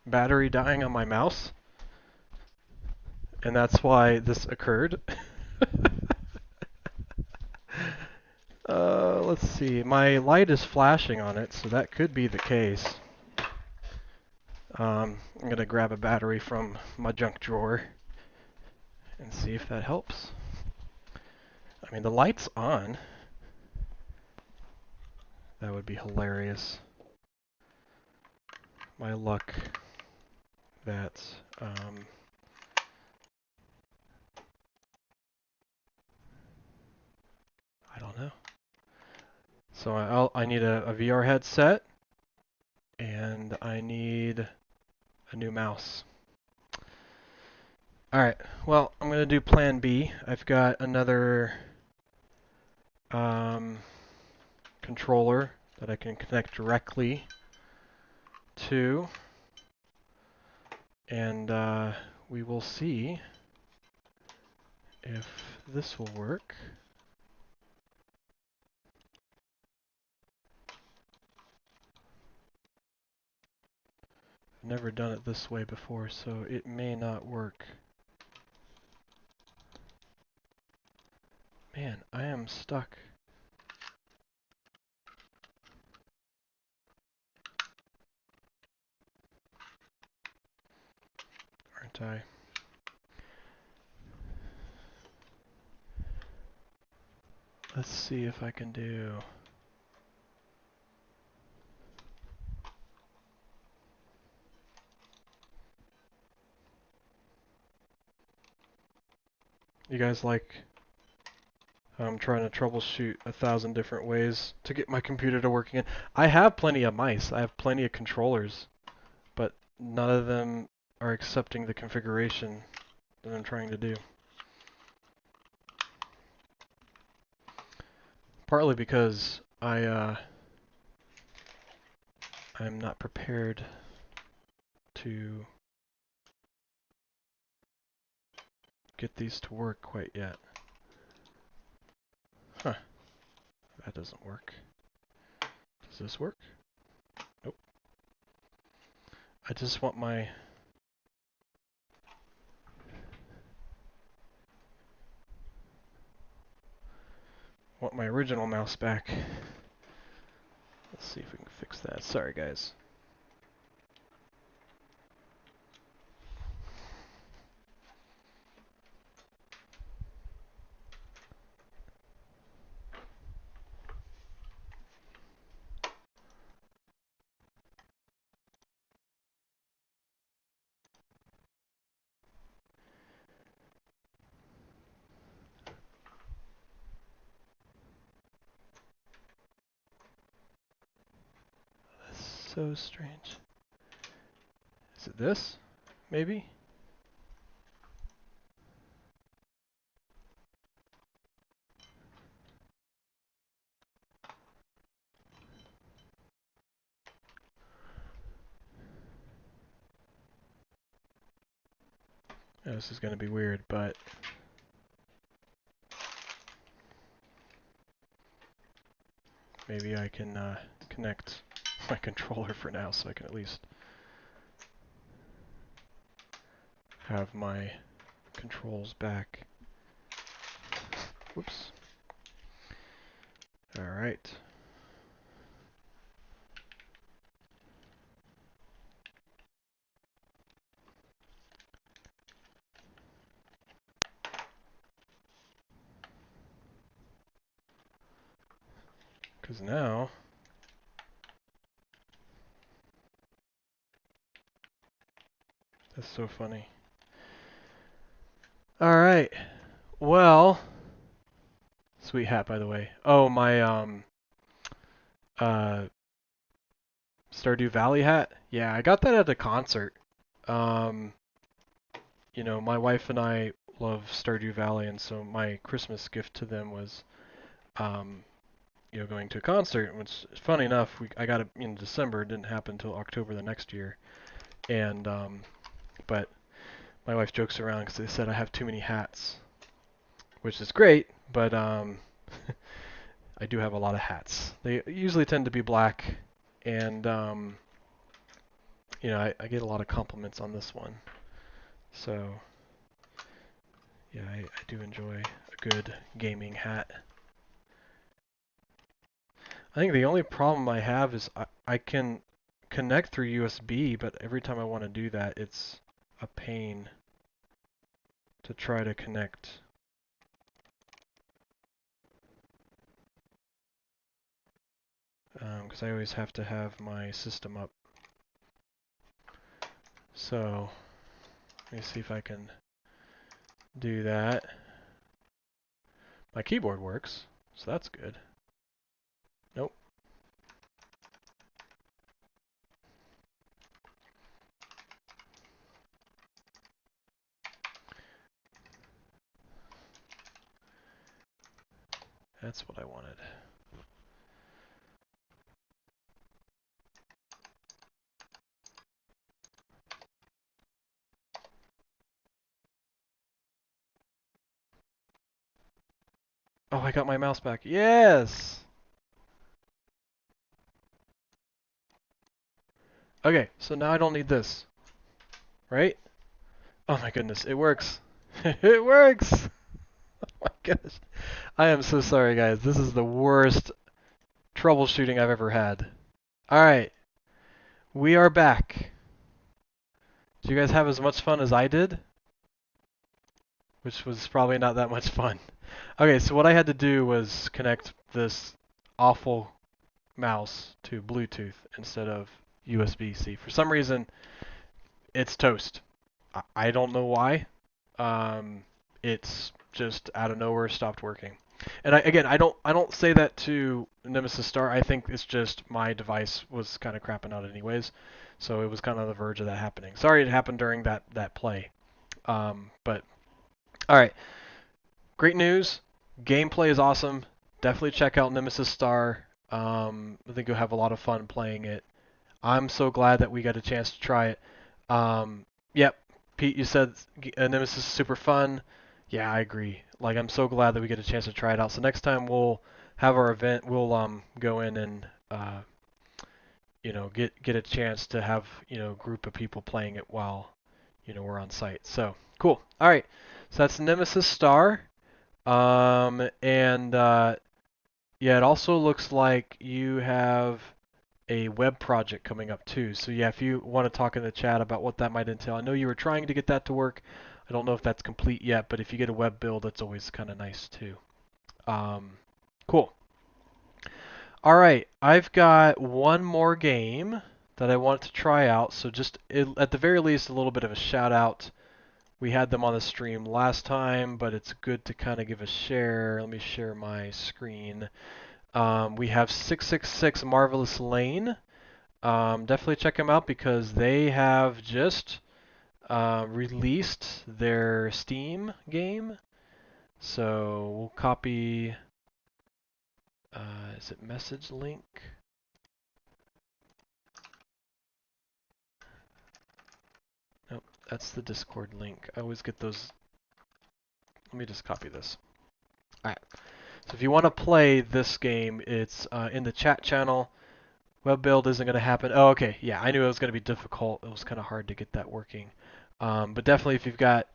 battery dying on my mouse? And that's why this occurred? Let's see. My light is flashing on it, so that could be the case. I'm going to grab a battery from my junk drawer and see if that helps. I mean, the light's on. That would be hilarious. My luck that I don't know. So I need a VR headset, and I need a new mouse. Alright, well, I'm going to do plan B. I've got another controller that I can connect directly to, and we will see if this will work. I've never done it this way before, so it may not work. Man, I am stuck. Aren't I? Let's see if I can do... You guys like I'm trying to troubleshoot 1,000 different ways to get my computer to work again. I have plenty of mice, I have plenty of controllers, but none of them are accepting the configuration that I'm trying to do. Partly because I'm not prepared to get these to work quite yet. Huh. That doesn't work. Does this work? Nope. I just want my... original mouse back. Let's see if we can fix that. Sorry, guys. That's so strange. Is it this? Maybe? Yeah, this is going to be weird, but... maybe I can connect my controller for now so I can at least have my controls back. Whoops. Alright. Because now... that's so funny. Alright. Well... sweet hat, by the way. Oh, my, Stardew Valley hat? Yeah, I got that at a concert. You know, my wife and I love Stardew Valley, and so my Christmas gift to them was, you know, going to a concert, which, funny enough, I got it in December. It didn't happen until October the next year. And, but my wife jokes around because they said I have too many hats, which is great, but, I do have a lot of hats. They usually tend to be black, and, you know, I get a lot of compliments on this one. So, yeah, I do enjoy a good gaming hat. I think the only problem I have is I can connect through USB, but every time I want to do that, it's a pain to try to connect. Because I always have to have my system up. So, let me see if I can do that. My keyboard works, so that's good. Nope. That's what I wanted. Oh, I got my mouse back. Yes! Okay, so now I don't need this. Right? Oh my goodness, it works. It works! Oh my gosh. I am so sorry, guys. This is the worst troubleshooting I've ever had. Alright, we are back. Did you guys have as much fun as I did? Which was probably not that much fun. Okay, so what I had to do was connect this awful mouse to Bluetooth instead of USB-C. For some reason, it's toast. I don't know why. It's just out of nowhere stopped working. And again, I don't say that to Nemesis Star. I think it's just my device was kind of crapping out anyways. So it was kind of on the verge of that happening. Sorry it happened during that play. But all right. Great news. Gameplay is awesome. Definitely check out Nemesis Star. I think you'll have a lot of fun playing it. I'm so glad that we got a chance to try it. Yep, Pete, you said Nemesis is super fun. Yeah, I agree. Like, I'm so glad that we get a chance to try it out. So next time we'll have our event, we'll go in and get a chance to have a group of people playing it while we're on site. So cool. All right, so that's Nemesis Star. And yeah, it also looks like you have a web project coming up too. So yeah, if you want to talk in the chat about what that might entail. I know you were trying to get that to work. I don't know if that's complete yet, but if you get a web build, that's always kind of nice too. Cool. All right, I've got one more game that I want to try out. So just at the very least, a little bit of a shout out. We had them on the stream last time, but it's good to kind of give a share. Let me share my screen. We have 666 Marvelous Lane. Definitely check them out because they have just released their Steam game. So we'll copy, is it message link? Nope, that's the Discord link. I always get those. Let me just copy this. Alright, so if you want to play this game, it's in the chat channel. Web build isn't going to happen. Oh, okay. Yeah, I knew it was going to be difficult. It was kind of hard to get that working. But definitely if you've got,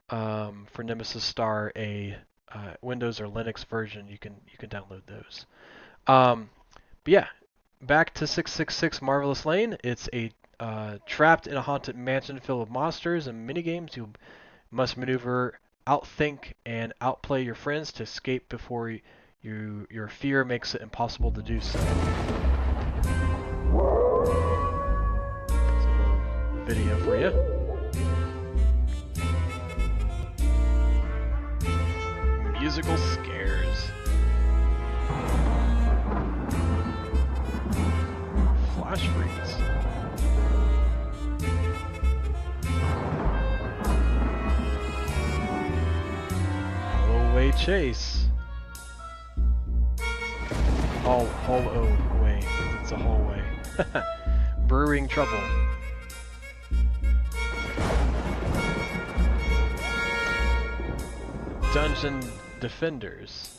for Nemesis Star, a Windows or Linux version, you can download those. But yeah, back to 666 Marvelous Lane. It's a trapped in a haunted mansion filled with monsters and minigames. You must maneuver, outthink, and outplay your friends to escape before your fear makes it impossible to do so. Video for you. Musical scares. Flash freeze. Holloway Chase. Holloway. It's a hallway. Brewing Trouble. Dungeon Defenders.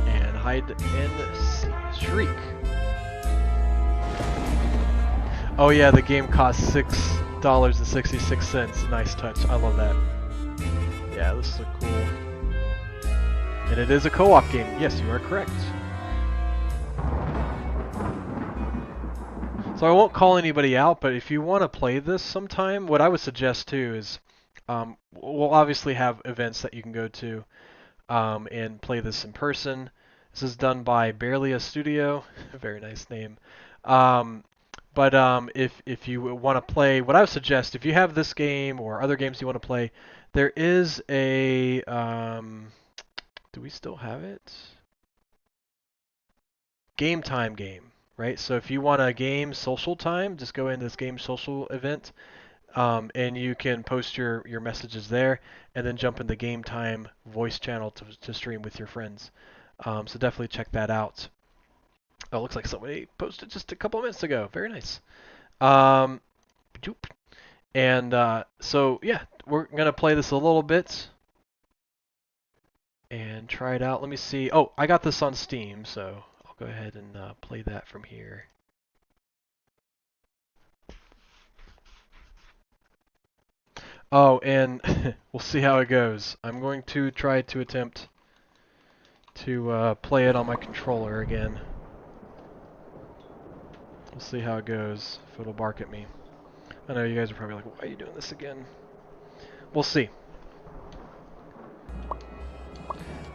And Hide and Shriek. Oh yeah, the game costs $6.66. Nice touch. I love that. Yeah, this is cool. And it is a co-op game. Yes, you are correct. So I won't call anybody out, but if you want to play this sometime, what I would suggest too is, we'll obviously have events that you can go to and play this in person. This is done by Barely a Studio, very nice name. But if you want to play, what I would suggest, if you have this game or other games you want to play, there is a, do we still have it? Game Time game. Right, so if you want a game social time, just go into this game social event. and you can post your messages there, and then jump in the game time voice channel to stream with your friends. So definitely check that out. Oh, looks like somebody posted just a couple of minutes ago. Very nice. Um, and so yeah, we're gonna play this a little bit and try it out. Let me see. Oh, I got this on Steam, so I'll go ahead and play that from here. Oh, and we'll see how it goes. I'm going to try to attempt to play it on my controller again. We'll see how it goes, if it'll bark at me. I know you guys are probably like, why are you doing this again? We'll see.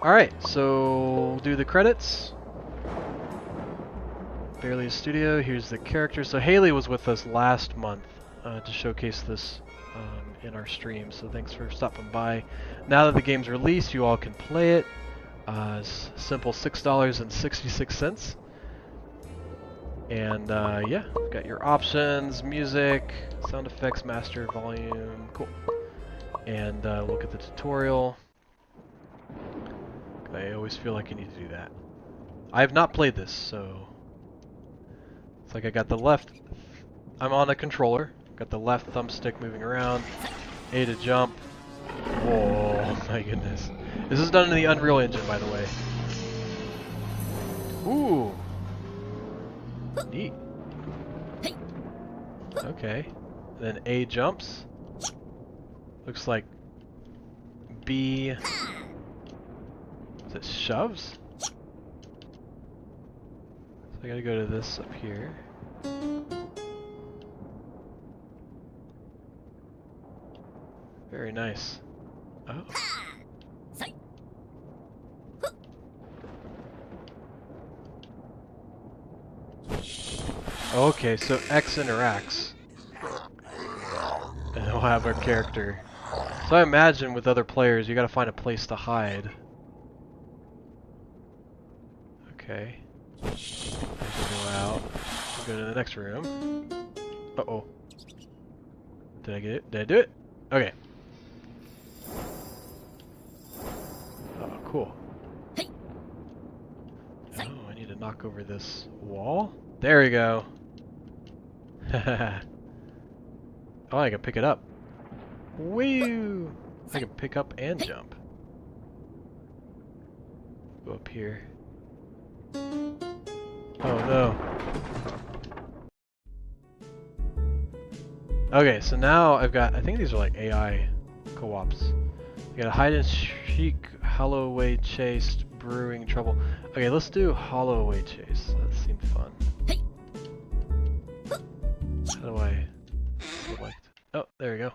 Alright, so we'll do the credits. Barely a Studio, here's the character. So Haley was with us last month to showcase this in our stream, so thanks for stopping by. Now that the game's released, you all can play it. Simple $6.66. And yeah, you've got your options, music, sound effects, master, volume, cool. And look at the tutorial. I always feel like I need to do that. I have not played this, so it's like I got the left. I'm on a controller. Got the left thumbstick moving around. A to jump. Whoa, my goodness. This is done in the Unreal Engine, by the way. Ooh. Neat. Okay. Then A jumps. Looks like B. Is it shoves? So I gotta go to this up here. Very nice. Oh. Okay, so X interacts. And we'll have our character. So I imagine with other players, you gotta find a place to hide. Okay. Go out. We'll go to the next room. Uh-oh. Did I get it? Did I do it? Okay. Oh, cool. Oh, I need to knock over this wall. There we go. Oh, I can pick it up. Woo! I can pick up and jump. Go up here. Oh no. Okay, so now I've got, I think these are like AI co-ops. You got a hide and seek, Holloway chase, brewing trouble. Okay, let's do Holloway chase. That seemed fun. How do I select? Oh, there we go.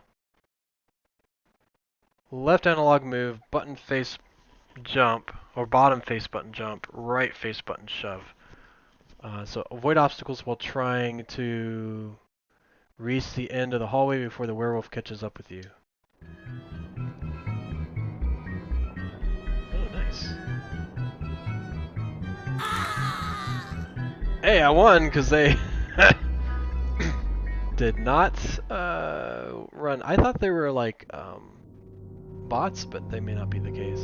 Left analog move, button face jump, or bottom face button jump, right face button shove. So avoid obstacles while trying to reach the end of the hallway before the werewolf catches up with you. Oh, nice. Hey, I won because they did not run. I thought they were like bots, but they may not be the case.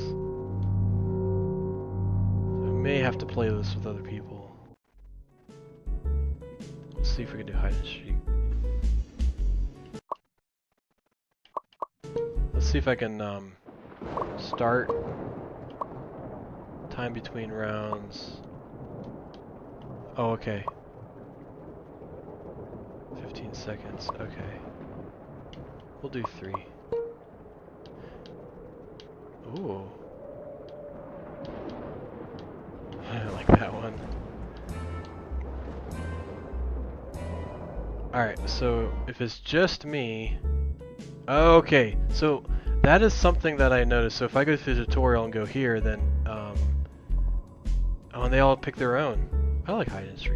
I may have to play this with other people. Let's see if we can do hide and seek. Let's see if I can start time between rounds. Oh, okay. 15 seconds, okay. We'll do 3. Ooh. I like that one. Alright, so if it's just me... Okay, so that is something that I noticed. So if I go through the tutorial and go here, then... oh, and they all pick their own. I like hide and seek.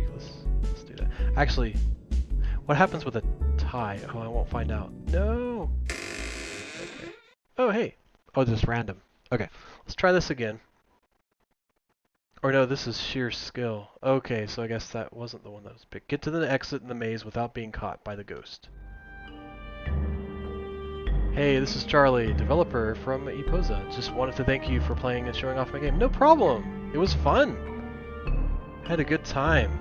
Let's do that. Actually, what happens with a tie? Oh, I won't find out. No! Okay. Oh, hey! Oh, just random. Okay, let's try this again. Or no, this is sheer skill. Okay, so I guess that wasn't the one that was picked. Get to the exit in the maze without being caught by the ghost. Hey, this is Charlie, developer from Eposa. Just wanted to thank you for playing and showing off my game. No problem. It was fun. Had a good time.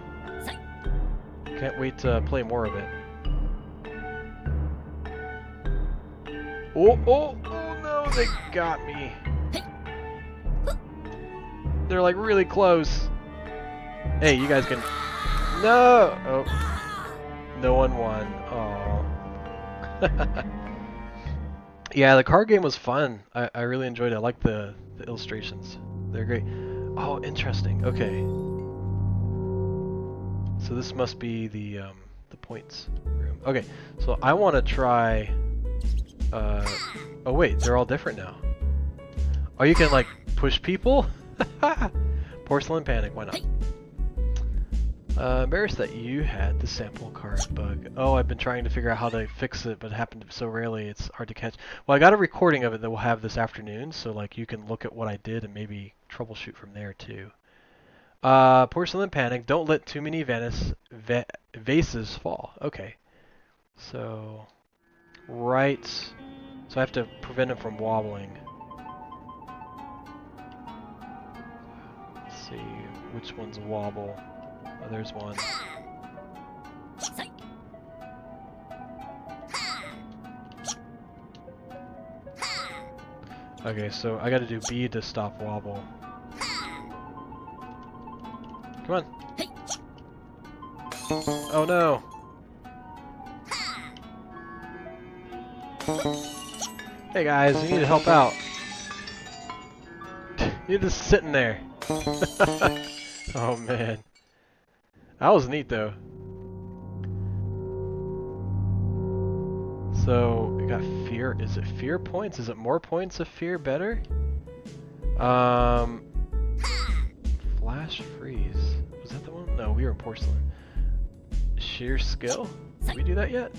Can't wait to play more of it. Oh no, they got me. They're like really close. Hey, you guys can... No! Oh. No one won. Aww. Yeah, the card game was fun. I really enjoyed it. I like the illustrations. They're great. Oh, interesting. Okay. So this must be the points room. Okay, so I want to try... oh wait, they're all different now. Oh, you can like push people? Porcelain Panic, why not? Embarrassed that you had the sample card bug. Oh, I've been trying to figure out how to fix it, but it happened so rarely it's hard to catch. Well, I got a recording of it that we'll have this afternoon, so like you can look at what I did and maybe troubleshoot from there too. Porcelain Panic, don't let too many vases fall. Okay. So, right. So I have to prevent it from wobbling. Let's see, which ones wobble? Oh, there's one. Okay, so I gotta do B to stop wobble. Come on. Oh no! Hey guys, you need to help out. You're just sitting there. Oh man. That was neat though. So, we got fear. Is it fear points? Is it more points of fear better? Flash freeze. Was that the one? No, we were in porcelain. Sheer skill? Did we do that yet?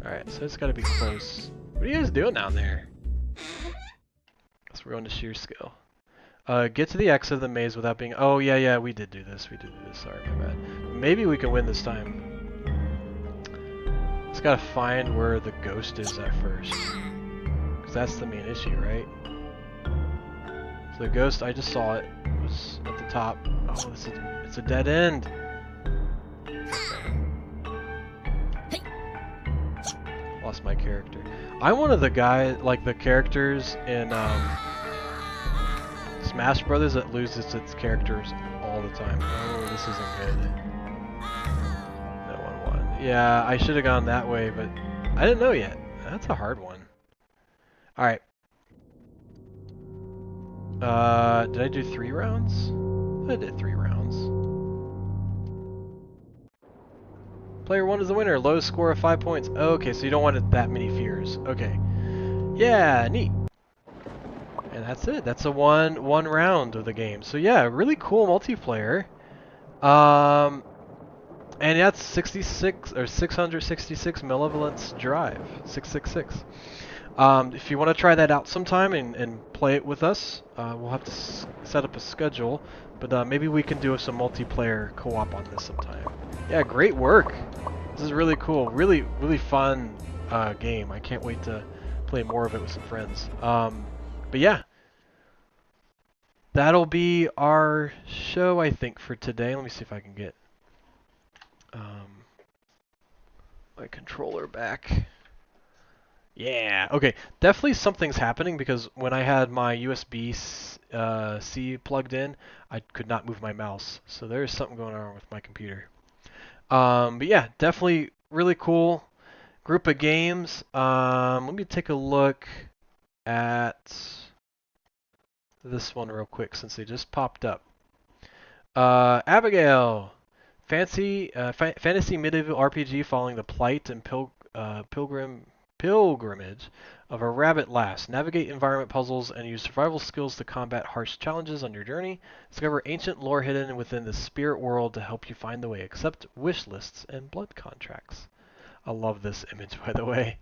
Alright, so it's gotta be close. What are you guys doing down there? Guess we're going to sheer skill. Get to the exit of the maze without being... Oh, yeah, we did do this. We did do this. Sorry, my bad. Maybe we can win this time. Just gotta find where the ghost is at first. Because that's the main issue, right? So the ghost, I just saw it. It was at the top. Oh, it's a dead end. Lost my character. I'm one of the guys, like the characters in Smash Brothers that loses its characters all the time. Oh, this isn't good. No one won. Yeah, I should have gone that way, but I didn't know yet. That's a hard one. Alright. Did I do 3 rounds? I did 3 rounds. Player 1 is the winner. Lowest score of 5 points. Okay, so you don't want that many fears. Okay. Yeah, neat. And that's it. That's a one round of the game. So yeah, really cool multiplayer. And that's 66 or 666 Malevolence Drive. 666. If you want to try that out sometime and play it with us, we'll have to set up a schedule. But maybe we can do some multiplayer co-op on this sometime. Yeah, great work. This is really cool. Really fun game. I can't wait to play more of it with some friends. But yeah, that'll be our show, I think, for today. Let me see if I can get my controller back. Yeah, okay. Definitely something's happening because when I had my USB-C plugged in, I could not move my mouse. So there's something going on with my computer. But yeah, definitely really cool group of games. Let me take a look at this one real quick since they just popped up. Abigail, fantasy medieval RPG following the plight and pilgrimage of a rabbit lass. Navigate environment puzzles and use survival skills to combat harsh challenges on your journey. Discover ancient lore hidden within the spirit world to help you find the way. Accept wish lists and blood contracts. I love this image, by the way.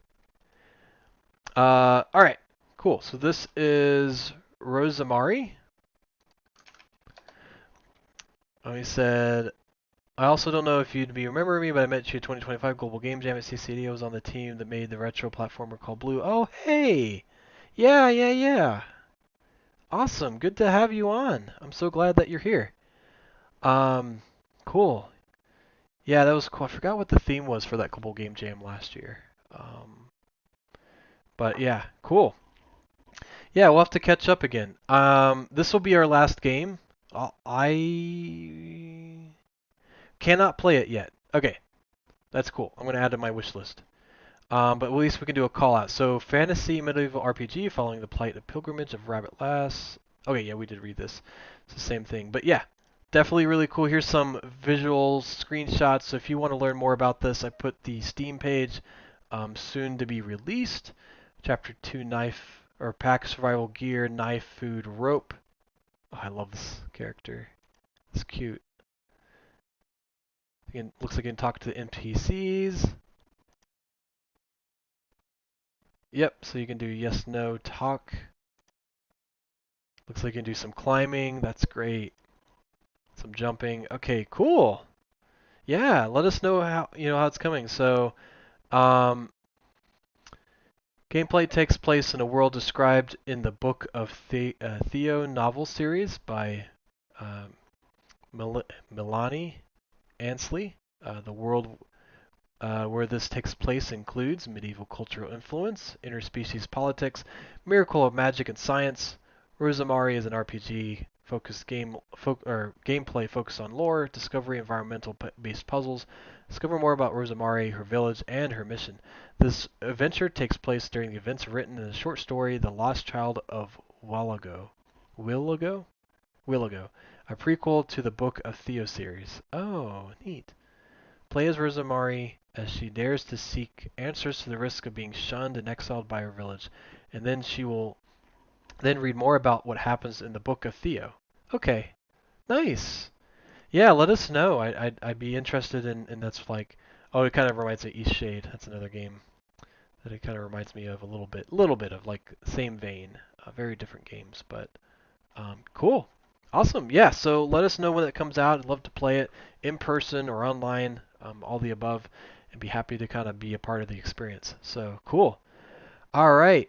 Alright, cool. So this is Rosemary. Oh, he said, I also don't know if you'd be remembering me, but I met you at 2025 Global Game Jam at CCD. I was on the team that made the retro platformer called Blue. Oh, hey! Yeah, yeah, yeah. Awesome. Good to have you on. I'm so glad that you're here. Um, cool. Yeah, that was cool. I forgot what the theme was for that Global Game Jam last year. But yeah, cool. Yeah, we'll have to catch up again. This will be our last game. I cannot play it yet. Okay, that's cool. I'm going to add to my wish list. But at least we can do a call out. So, fantasy medieval RPG following the plight and pilgrimage of Rabbit Lass. Okay, yeah, we did read this. It's the same thing. But yeah, definitely really cool. Here's some visual screenshots. So if you want to learn more about this, I put the Steam page, soon to be released. Chapter 2 knife or pack survival gear, knife, food, rope. Oh, I love this character. It's cute. Again, looks like you can talk to the NPCs. Yep, so you can do yes, no, talk. Looks like you can do some climbing. That's great. Some jumping. Okay, cool. Yeah, let us know how it's coming. So, um, gameplay takes place in a world described in the Book of Theo novel series by um, Milani Ansley. The world where this takes place includes medieval cultural influence, interspecies politics, miracle of magic and science. Rosemary is an RPG focused gameplay focused on lore, discovery, environmental-based puzzles. Discover more about Rosemary, her village, and her mission. This adventure takes place during the events written in the short story The Lost Child of Willago. Willago? Willago, a prequel to the Book of Theo series. Oh, neat. Play as Rosemary as she dares to seek answers to the risk of being shunned and exiled by her village, and then she will then read more about what happens in the Book of Theo. Okay, nice. Yeah, let us know. I'd be interested in that's like, oh, it kind of reminds me of East Shade. That's another game that it kind of reminds me of a little bit of like same vein. Very different games, but cool. Awesome. Yeah, so let us know when it comes out. I'd love to play it in person or online, all the above, and be happy to kind of be a part of the experience. So cool. All right.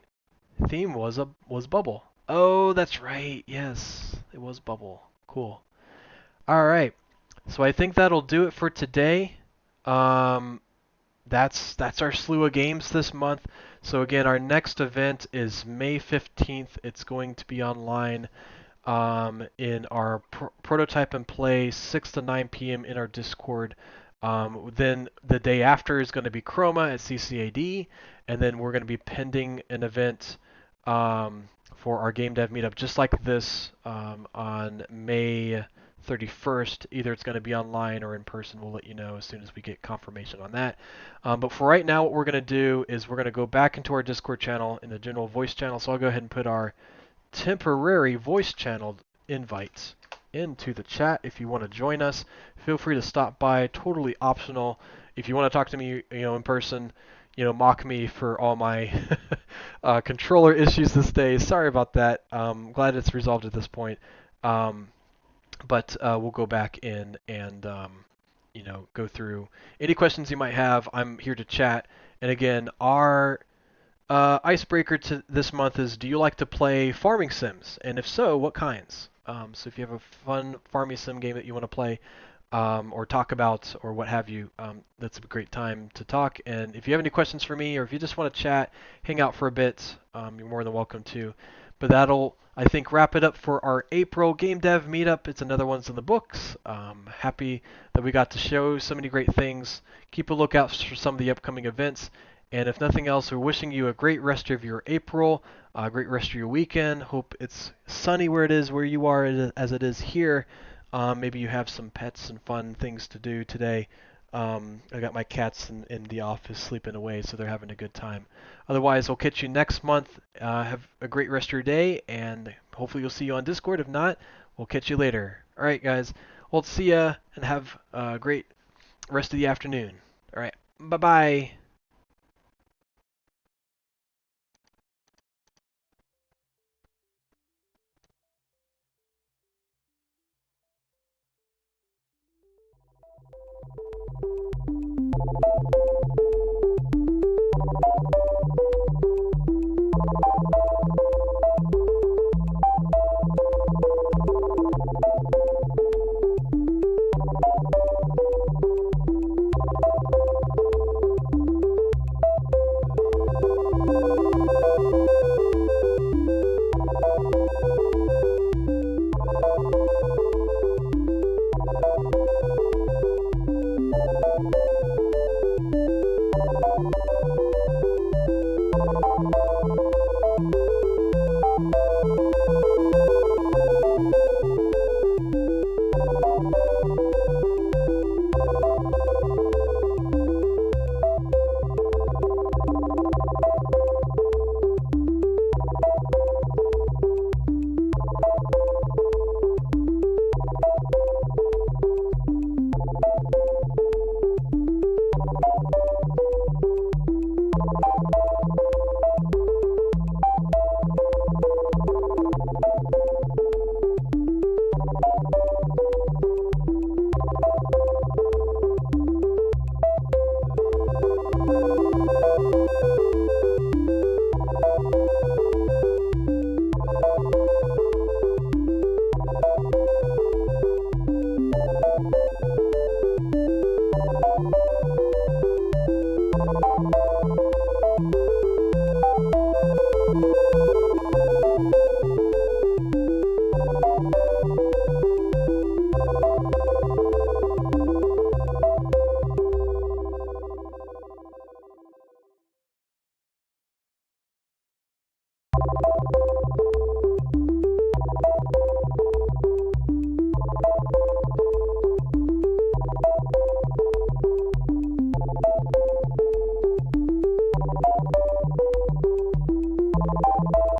Theme was Bubble. Oh, that's right. Yes, it was Bubble. Cool. All right. So I think that'll do it for today. Um, that's our slew of games this month. So again, our next event is May 15th. It's going to be online in our prototype and play 6 to 9 p.m. in our Discord. Then the day after is going to be Chroma at CCAD, and then we're going to be pending an event for our GameDev meetup just like this on May 31st. Either it's going to be online or in person. We'll let you know as soon as we get confirmation on that. But for right now, what we're going to do is we're going to go back into our Discord channel in the general voice channel. So I'll go ahead and put our temporary voice channel invites into the chat. If you want to join us, feel free to stop by. Totally optional. If you want to talk to me, in person, mock me for all my controller issues this day. Sorry about that. Glad it's resolved at this point. But we'll go back in and go through any questions you might have. I'm here to chat. And again, our icebreaker to this month is: do you like to play farming sims? And if so, what kinds? So if you have a fun farming sim game that you want to play or talk about or what have you, that's a great time to talk. And if you have any questions for me or if you just want to chat, hang out for a bit, you're more than welcome to. But that'll, I think, wrap it up for our April Game Dev meetup. It's another one's in the books. Happy that we got to show so many great things. Keep a lookout for some of the upcoming events. And if nothing else, we're wishing you a great rest of your April, a great rest of your weekend. Hope it's sunny where it is, where you are, as it is here. Maybe you have some pets and fun things to do today. I got my cats in the office sleeping away, so they're having a good time. Otherwise, we'll catch you next month. Have a great rest of your day, and hopefully you'll see you on Discord. If not, we'll catch you later. All right, guys. Well, see ya, and have a great rest of the afternoon. All right. Bye-bye.